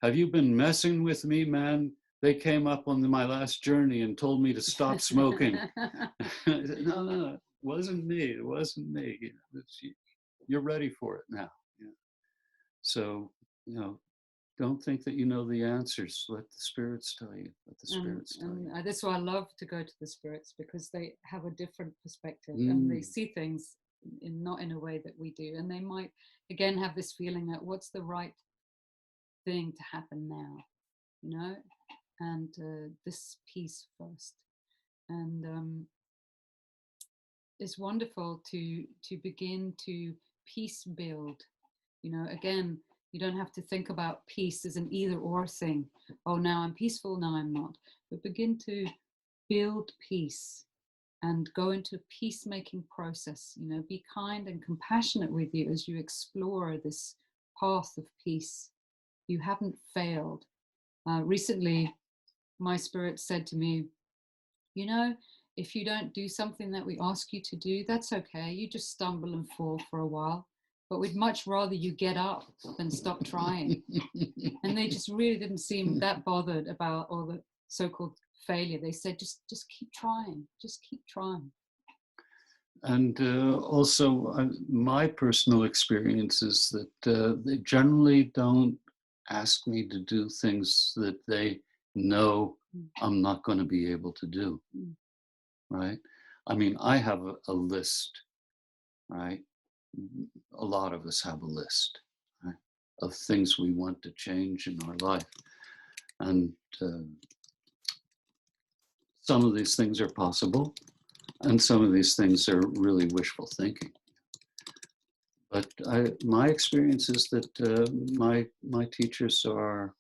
have you been messing with me, man? They came up on my last journey and told me to stop smoking. I said, no, it wasn't me. You're ready for it now. So, don't think that you know the answers. Let the spirits tell you. Let the spirits tell you. That's why I love to go to the spirits, because they have a different perspective and they see things not in a way that we do. And they might, again, have this feeling that what's the right thing to happen now, and this piece first. And it's wonderful to begin to peace build. You know, again, you don't have to think about peace as an either or thing. Oh, now I'm peaceful, now I'm not. But begin to build peace and go into a peacemaking process. You know, be kind and compassionate with you as you explore this path of peace. You haven't failed. Recently, my spirit said to me, you know, if you don't do something that we ask you to do, that's okay. You just stumble and fall for a while. But we'd much rather you get up than stop trying. And they just really didn't seem that bothered about all the so-called failure. They said, just keep trying, just keep trying. And also, my personal experience is that they generally don't ask me to do things that they know I'm not going to be able to do, right? I mean, I have a list, right? A lot of us have a list, right, of things we want to change in our life. And some of these things are possible, and some of these things are really wishful thinking. But my experience is that my teachers are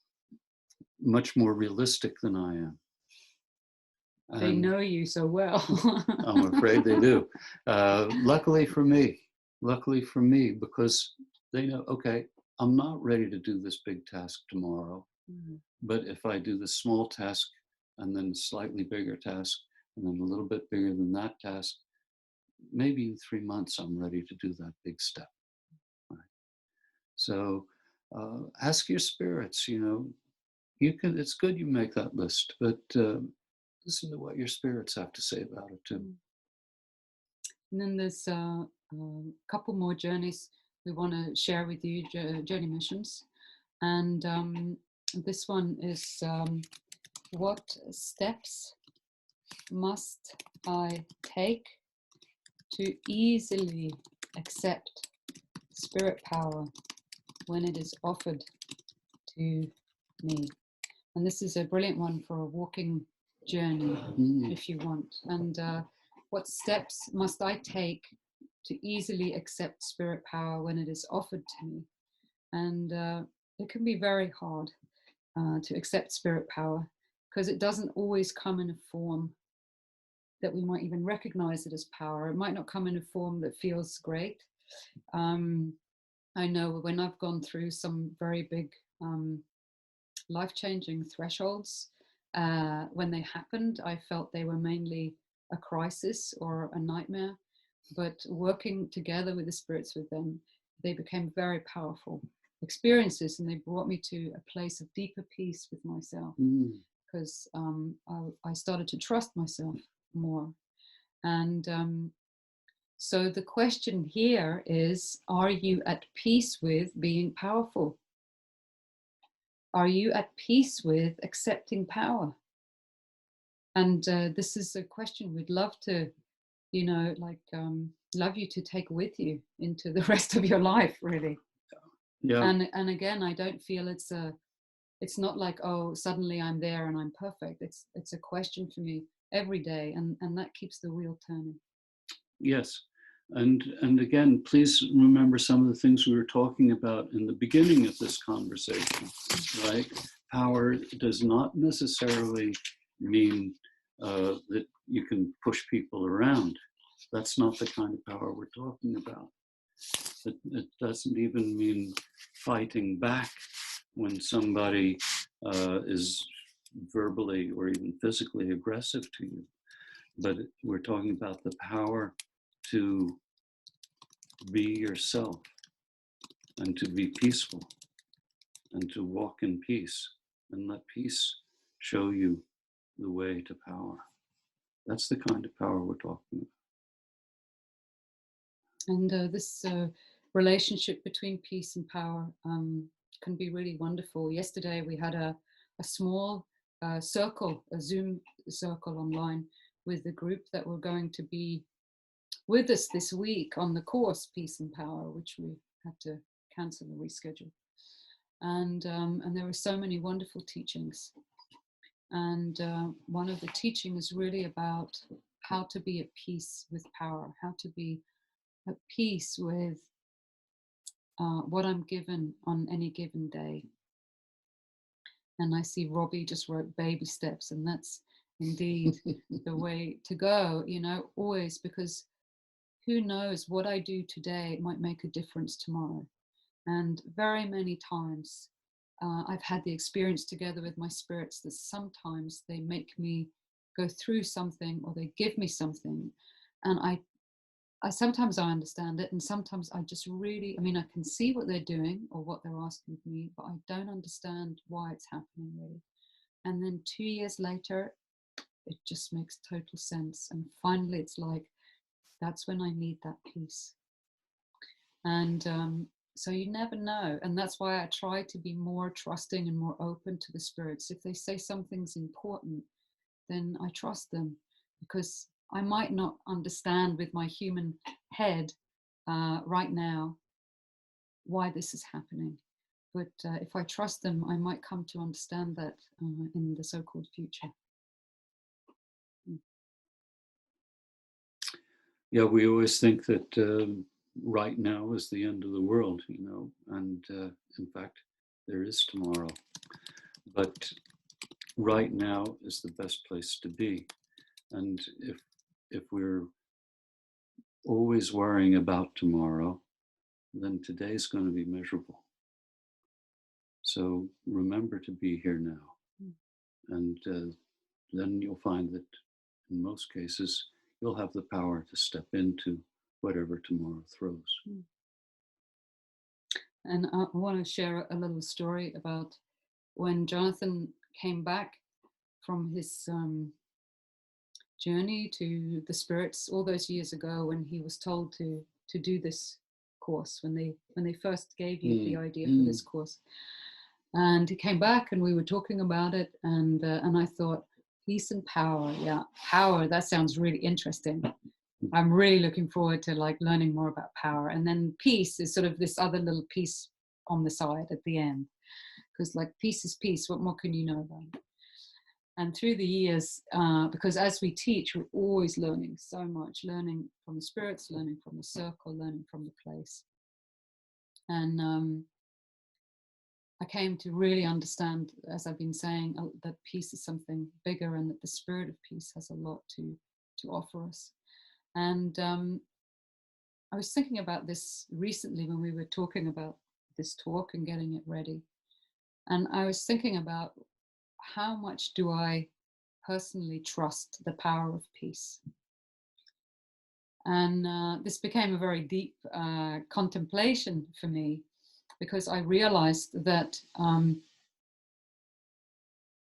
much more realistic than I am. They know you so well. I'm afraid they do. Luckily for me, because they know, okay, I'm not ready to do this big task tomorrow. But if I do the small task and then a slightly bigger task and then a little bit bigger than that task, maybe in 3 months I'm ready to do that big step. Right? So ask your spirits, you know, you can, it's good you make that list, but listen to what your spirits have to say about it too. And then there's a couple more journeys we want to share with you, journey missions. And this one is, what steps must I take to easily accept spirit power when it is offered to me? And this is a brilliant one for a walking journey, if you want. And what steps must I take to easily accept spirit power when it is offered to me? And it can be very hard to accept spirit power because it doesn't always come in a form that we might even recognize it as power. It might not come in a form that feels great. I know when I've gone through some very big life-changing thresholds, when they happened, I felt they were mainly a crisis or a nightmare. But working together with the spirits with them, they became very powerful experiences, and they brought me to a place of deeper peace with myself, because I started to trust myself more. And so the question here is, are you at peace with being powerful? Are you at peace with accepting power? And this is a question we'd love to, you know, like love you to take with you into the rest of your life, really. Yeah. And again, I don't feel it's not like, oh, suddenly I'm there and I'm perfect. It's a question for me every day, and that keeps the wheel turning. Yes. And again, please remember some of the things we were talking about in the beginning of this conversation, right? Power does not necessarily mean that you can push people around. That's not the kind of power we're talking about. It doesn't even mean fighting back when somebody is verbally or even physically aggressive to you. But we're talking about the power to be yourself and to be peaceful and to walk in peace and let peace show you the way to power. That's the kind of power we're talking about. And this relationship between peace and power can be really wonderful. Yesterday we had a small circle, a Zoom circle online with the group that were going to be with us this week on the course Peace and Power, which we had to cancel and reschedule. And there were so many wonderful teachings. And one of the teaching is really about how to be at peace with power, how to be at peace with what I'm given on any given day. And I see Robbie just wrote baby steps, and that's indeed the way to go, you know, always, because who knows what I do today might make a difference tomorrow. And very many times I've had the experience together with my spirits that sometimes they make me go through something, or they give me something, and I sometimes I understand it, and sometimes I just really, I mean, I can see what they're doing or what they're asking of me, but I don't understand why it's happening really. And then 2 years later, it just makes total sense. And finally, it's like, that's when I need that peace. And so you never know. And that's why I try to be more trusting and more open to the spirits. If they say something's important, then I trust them, because I might not understand with my human head right now why this is happening. But if I trust them, I might come to understand that in the so-called future. Yeah, we always think that right now is the end of the world, you know, and in fact, there is tomorrow. But right now is the best place to be. And if we're always worrying about tomorrow, then today's going to be miserable. So remember to be here now. And then you'll find that in most cases, you'll have the power to step into whatever tomorrow throws. And I want to share a little story about when Jonathan came back from his journey to the spirits all those years ago, when he was told to do this course, when they first gave you the idea for this course. And he came back and we were talking about it, and I thought, peace and power, yeah, power, that sounds really interesting. I'm really looking forward to like learning more about power. And then peace is sort of this other little piece on the side at the end, because like peace is peace, what more can you know about it? And through the years, because as we teach, we're always learning so much, learning from the spirits, learning from the circle, learning from the place. And I came to really understand, as I've been saying, that peace is something bigger, and that the spirit of peace has a lot to offer us. And I was thinking about this recently when we were talking about this talk and getting it ready. And I was thinking about, how much do I personally trust the power of peace? And this became a very deep contemplation for me, because I realized that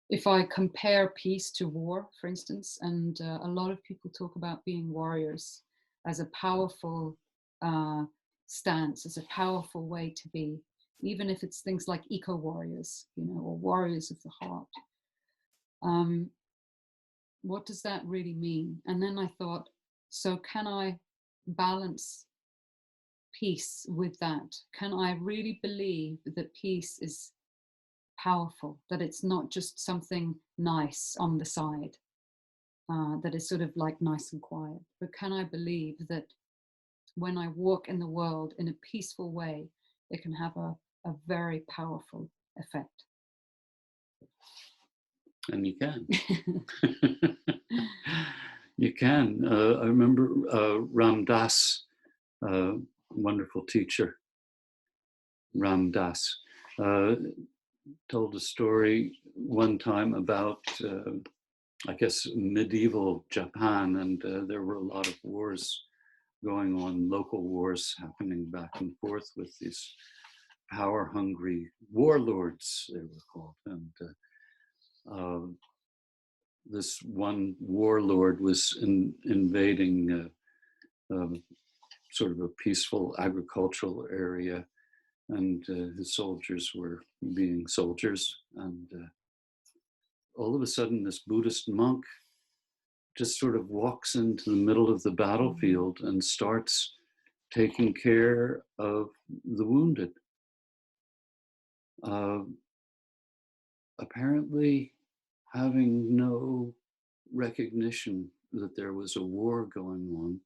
if I compare peace to war, for instance, and a lot of people talk about being warriors as a powerful stance, as a powerful way to be, even if it's things like eco-warriors, you know, or warriors of the heart. What does that really mean? And then I thought, so can I balance peace with that? Can I really believe that peace is powerful, that it's not just something nice on the side, that is sort of like nice and quiet, but can I believe that when I walk in the world in a peaceful way, it can have a very powerful effect? And you can. You can. I remember Ram Dass, wonderful teacher, Ram Dass, told a story one time about, I guess, medieval Japan, and there were a lot of wars going on, local wars happening back and forth with these power-hungry warlords, they were called. And this one warlord was invading sort of a peaceful agricultural area, and his soldiers were being soldiers. And all of a sudden, this Buddhist monk just sort of walks into the middle of the battlefield and starts taking care of the wounded. Apparently, having no recognition that there was a war going on,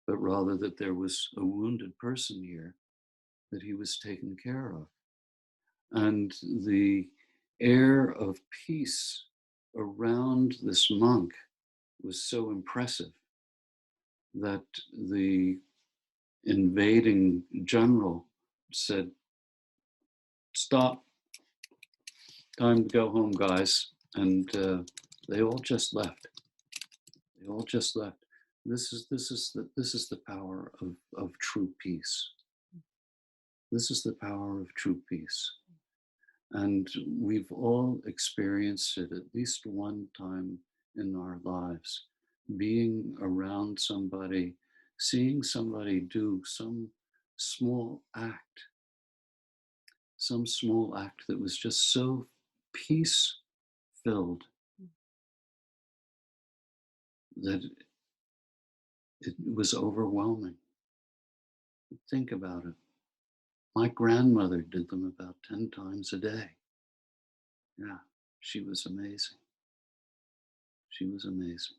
but rather that there was a wounded person here that he was taken care of. And the air of peace around this monk was so impressive that the invading general said, "Stop, time to go home, guys." And they all just left. They all just left. This is the power of true peace. This is the power of true peace. And we've all experienced it at least one time in our lives, being around somebody, seeing somebody do small act, some small act that was just so peace filled that it was overwhelming. Think about it. My grandmother did them about 10 times a day. Yeah, she was amazing. She was amazing.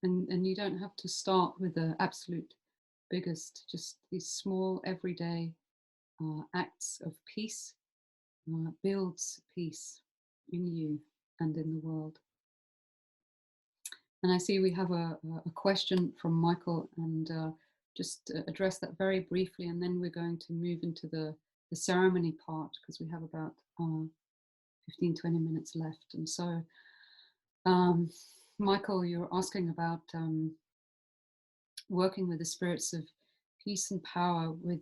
And you don't have to start with the absolute biggest, just these small everyday acts of peace builds peace in you and in the world. And I see we have a question from Michael, and just address that very briefly, and then we're going to move into the ceremony part, because we have about 15, 20 minutes left. And so, Michael, you're asking about working with the spirits of peace and power with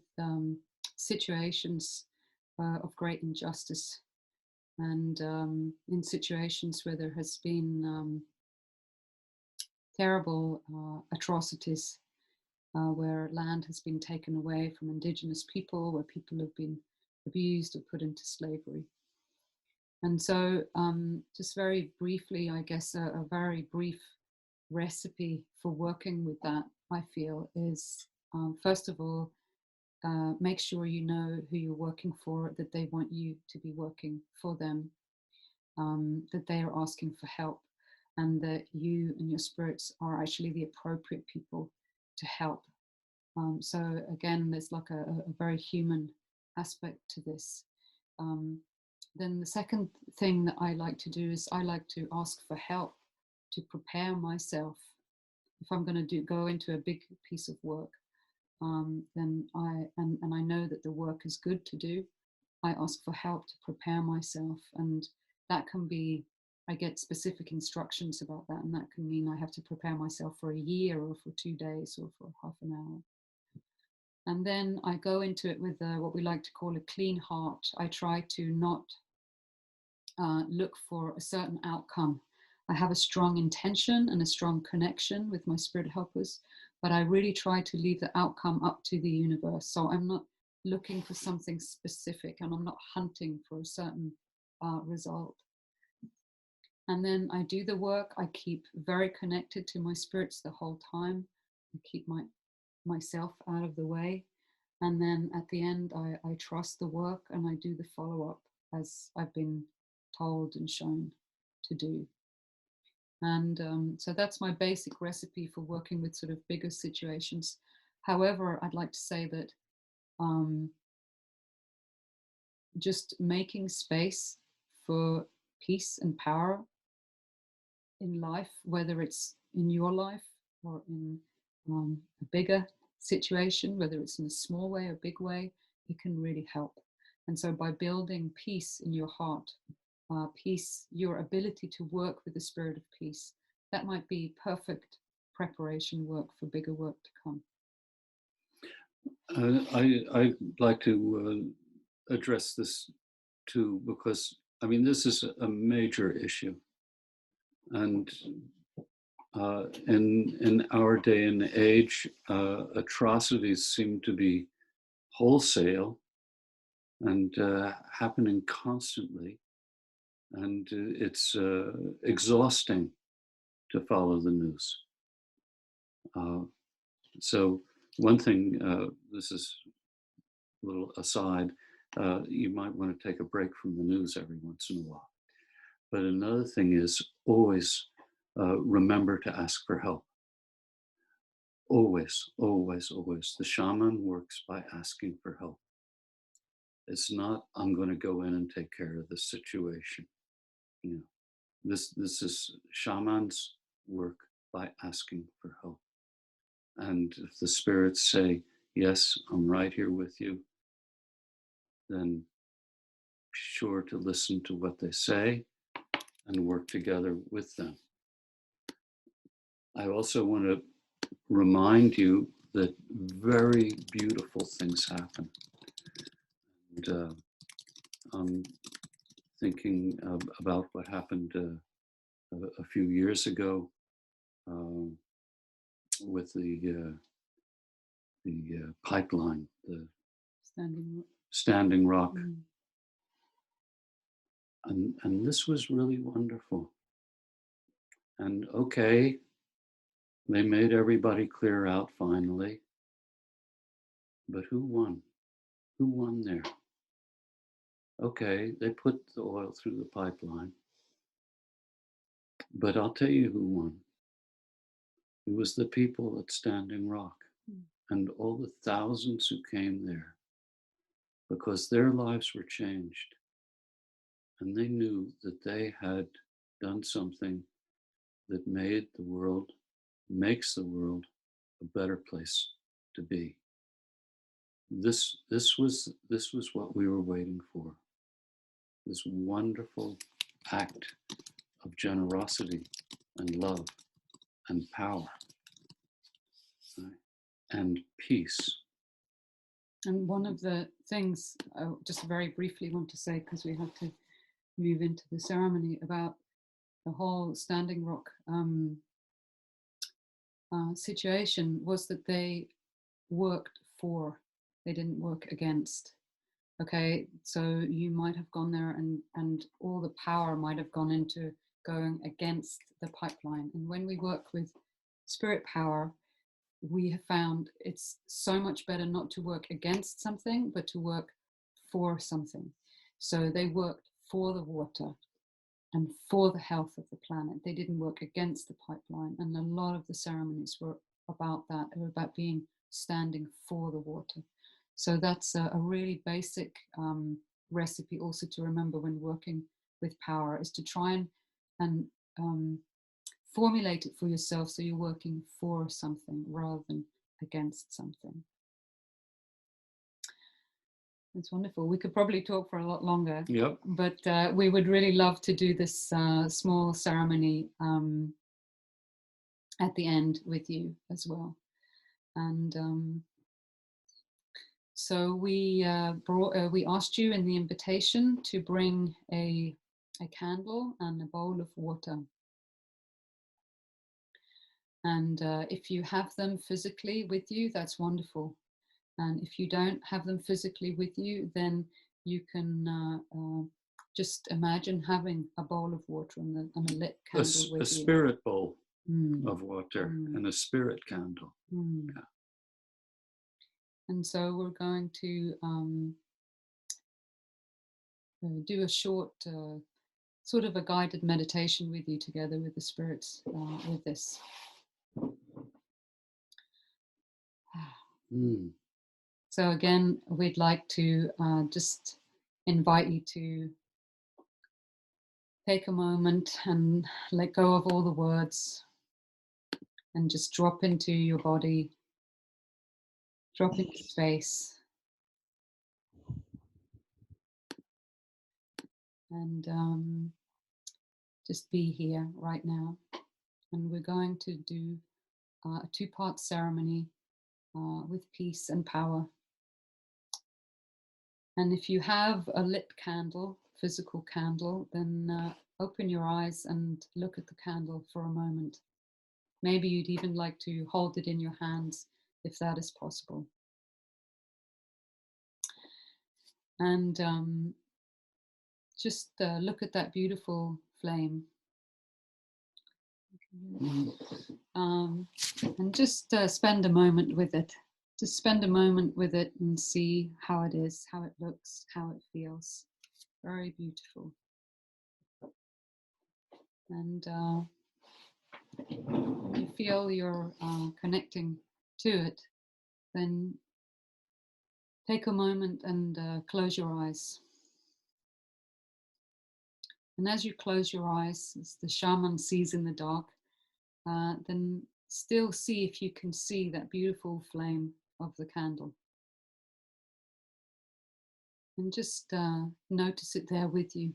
situations of great injustice, and in situations where there has been terrible atrocities, where land has been taken away from indigenous people, where people have been abused or put into slavery. And so just very briefly, I guess a very brief recipe for working with that, I feel, is first of all, make sure you know who you're working for, that they want you to be working for them, that they are asking for help, and that you and your spirits are actually the appropriate people to help. So again, there's like a very human aspect to this. Then the second thing that I like to do is I like to ask for help to prepare myself. If I'm going to go into a big piece of work, then I know that the work is good to do, I ask for help to prepare myself. And that can be, I get specific instructions about that, and that can mean I have to prepare myself for a year, or for 2 days, or for half an hour. And then I go into it with what we like to call a clean heart. I try to not look for a certain outcome. I have a strong intention and a strong connection with my spirit helpers, but I really try to leave the outcome up to the universe. So I'm not looking for something specific, and I'm not hunting for a certain result. And then I do the work. I keep very connected to my spirits the whole time. I keep myself out of the way. And then at the end, I trust the work, and I do the follow-up as I've been told and shown to do. And so that's my basic recipe for working with sort of bigger situations. However, I'd like to say that just making space for peace and power in life, whether it's in your life or in a bigger situation, whether it's in a small way or big way, it can really help. And so by building peace in your heart, peace, your ability to work with the spirit of peace, that might be perfect preparation work for bigger work to come. I'd like to address this too, because I mean, this is a major issue. And in our day and age, atrocities seem to be wholesale and happening constantly. And it's exhausting to follow the news. So one thing, this is a little aside, you might want to take a break from the news every once in a while. But another thing is always remember to ask for help. Always, always, always. The shaman works by asking for help. It's not, I'm going to go in and take care of the situation. You know, this is shamans work by asking for help. And if the spirits say, yes, I'm right here with you, then be sure to listen to what they say and work together with them. I also want to remind you that very beautiful things happen. And I'm thinking about what happened a few years ago with the pipeline, the standing rock. Mm. And this was really wonderful. And okay, they made everybody clear out finally. But who won? Who won there? Okay, they put the oil through the pipeline. But I'll tell you who won. It was the people at Standing Rock and all the thousands who came there, because their lives were changed. And they knew that they had done something that made the world, makes the world a better place to be. This was what we were waiting for. This wonderful act of generosity and love and power, right? And peace. And one of the things I just very briefly want to say, because we have to move into the ceremony, about the whole Standing Rock situation, was that they worked for, they didn't work against. Okay, so you might have gone there and all the power might have gone into going against the pipeline. And when we work with spirit power, we have found it's so much better not to work against something, but to work for something. So they worked for the water and for the health of the planet. They didn't work against the pipeline. And a lot of the ceremonies were about that. They were about being standing for the water. So that's a really basic recipe also to remember when working with power, is to try and formulate it for yourself so you're working for something rather than against something. It's wonderful. We could probably talk for a lot longer. Yep. But we would really love to do this small ceremony at the end with you as well. And so we asked you in the invitation to bring a candle and a bowl of water. And if you have them physically with you, that's wonderful. And if you don't have them physically with you, then you can just imagine having a bowl of water and a lit candle with you. A spirit bowl of water and a spirit candle. Yeah. And so we're going to do a short sort of a guided meditation with you together with the spirits with this. So again, we'd like to just invite you to take a moment and let go of all the words and just drop into your body, drop into space. And just be here right now. And we're going to do a two-part ceremony with peace and power. And if you have a lit candle, physical candle, then open your eyes and look at the candle for a moment. Maybe you'd even like to hold it in your hands if that is possible. And just look at that beautiful flame. And just spend a moment with it. Just spend a moment with it and see how it is, how it looks, how it feels. Very beautiful. And when you feel you're connecting to it, then take a moment and close your eyes. And as you close your eyes, as the shaman sees in the dark, then still see if you can see that beautiful flame of the candle. And just notice it there with you.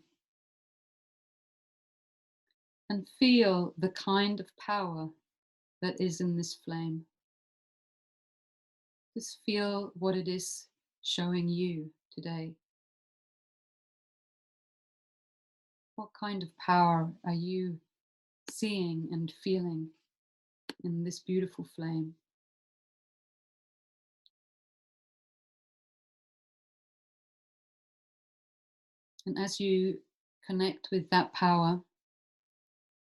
And feel the kind of power that is in this flame. Just feel what it is showing you today. What kind of power are you seeing and feeling in this beautiful flame? And as you connect with that power,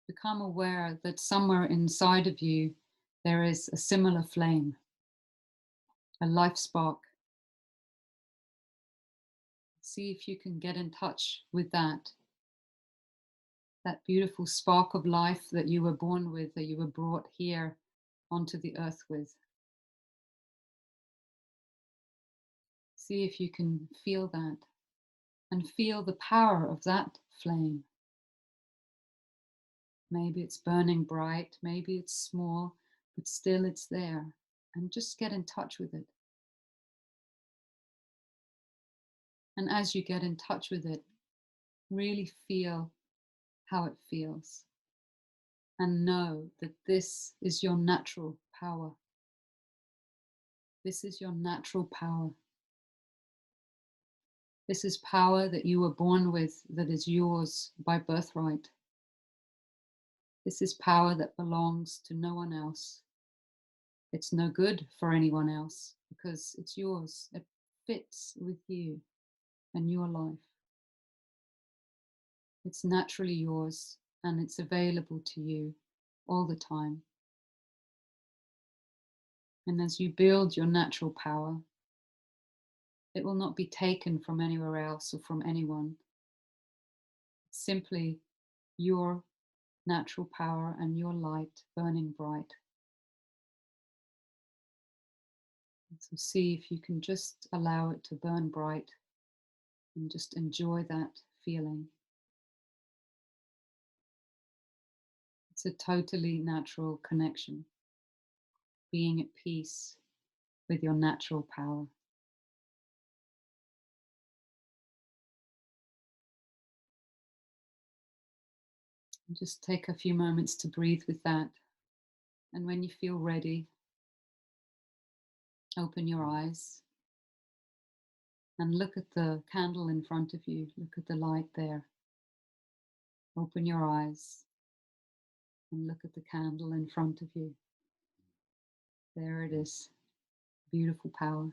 become aware that somewhere inside of you there is a similar flame, a life spark. See if you can get in touch with that beautiful spark of life that you were born with, that you were brought here onto the earth with. See if you can feel that and feel the power of that flame. Maybe it's burning bright, maybe it's small, but still it's there. And just get in touch with it. And as you get in touch with it, really feel how it feels. And know that this is your natural power. This is your natural power. This is power that you were born with, that is yours by birthright. This is power that belongs to no one else. It's no good for anyone else because it's yours. It fits with you and your life. It's naturally yours and it's available to you all the time. And as you build your natural power, it will not be taken from anywhere else or from anyone. It's simply your natural power and your light burning bright. So see if you can just allow it to burn bright and just enjoy that feeling. It's a totally natural connection, being at peace with your natural power. And just take a few moments to breathe with that. And when you feel ready, open your eyes and look at the candle in front of you. Look at the light there. Open your eyes and look at the candle in front of you. There it is, beautiful power.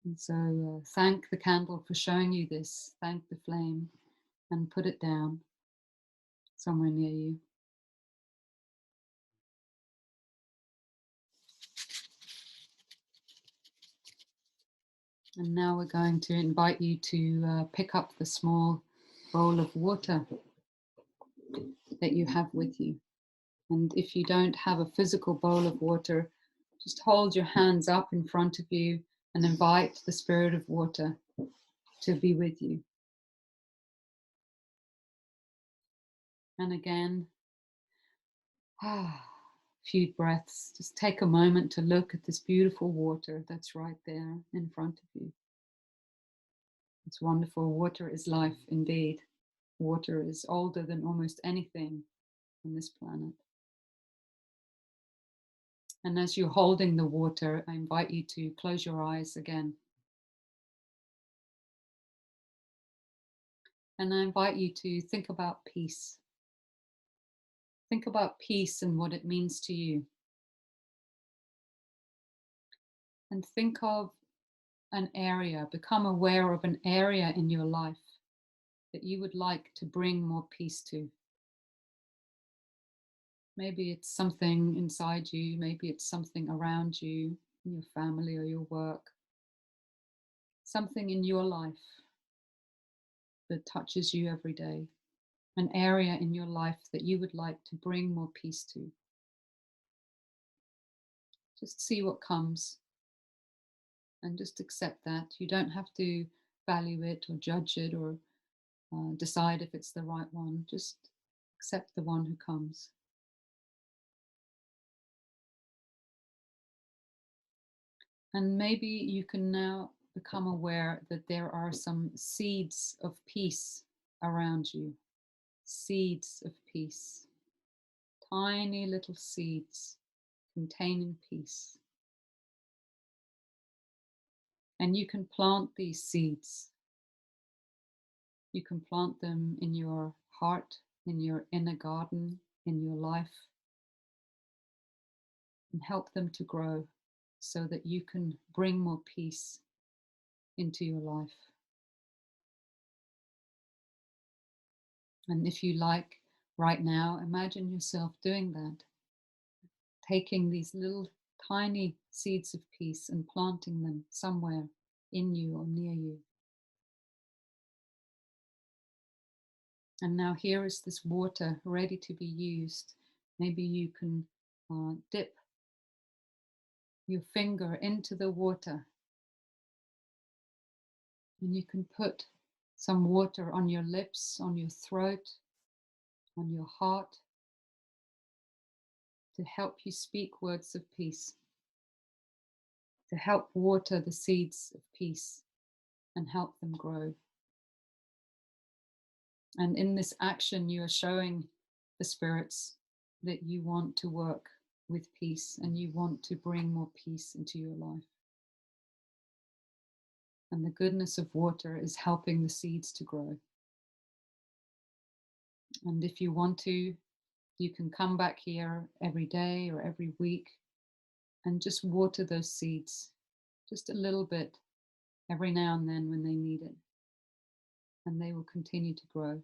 And so thank the candle for showing you this. Thank the flame and put it down somewhere near you. And now we're going to invite you to pick up the small bowl of water that you have with you. And if you don't have a physical bowl of water, just hold your hands up in front of you and invite the spirit of water to be with you. And again, a few breaths. Just take a moment to look at this beautiful water that's right there in front of you. It's wonderful. Water is life indeed. Water is older than almost anything on this planet. And as you're holding the water, I invite you to close your eyes again. And I invite you to think about peace. Think about peace and what it means to you. And think of an area, become aware of an area in your life that you would like to bring more peace to. Maybe it's something inside you, maybe it's something around you, in your family or your work. Something in your life that touches you every day. an area in your life that you would like to bring more peace to. Just see what comes and just accept that. You don't have to value it or judge it or decide if it's the right one. Just accept the one who comes. And maybe you can now become aware that there are some seeds of peace around you. Seeds of peace. Tiny little seeds containing peace. And you can plant these seeds. You can plant them in your heart, in your inner garden, in your life, and help them to grow so that you can bring more peace into your life. And if you like, right now, imagine yourself doing that, taking these little tiny seeds of peace and planting them somewhere in you or near you. And now here is this water ready to be used. Maybe you can dip your finger into the water, and you can put some water on your lips, on your throat, on your heart, to help you speak words of peace, to help water the seeds of peace and help them grow. And in this action, you are showing the spirits that you want to work with peace and you want to bring more peace into your life. And the goodness of water is helping the seeds to grow. And if you want to, you can come back here every day or every week and just water those seeds, just a little bit every now and then when they need it. And they will continue to grow.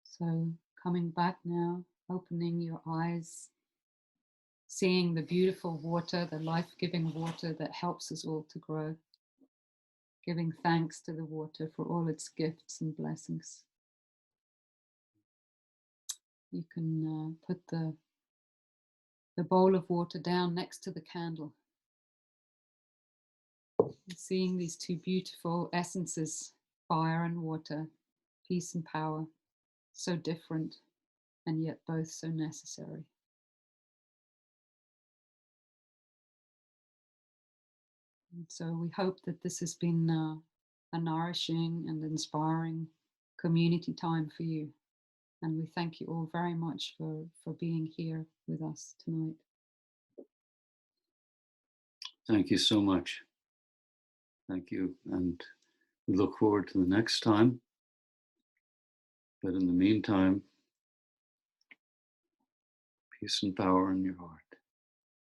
So coming back now, opening your eyes, seeing the beautiful water, the life-giving water that helps us all to grow, giving thanks to the water for all its gifts and blessings. You can put the bowl of water down next to the candle. And seeing these two beautiful essences, fire and water, peace and power, so different and yet both so necessary. And so we hope that this has been a nourishing and inspiring community time for you. And we thank you all very much for being here with us tonight. Thank you so much. Thank you. And we look forward to the next time. But in the meantime, peace and power in your heart.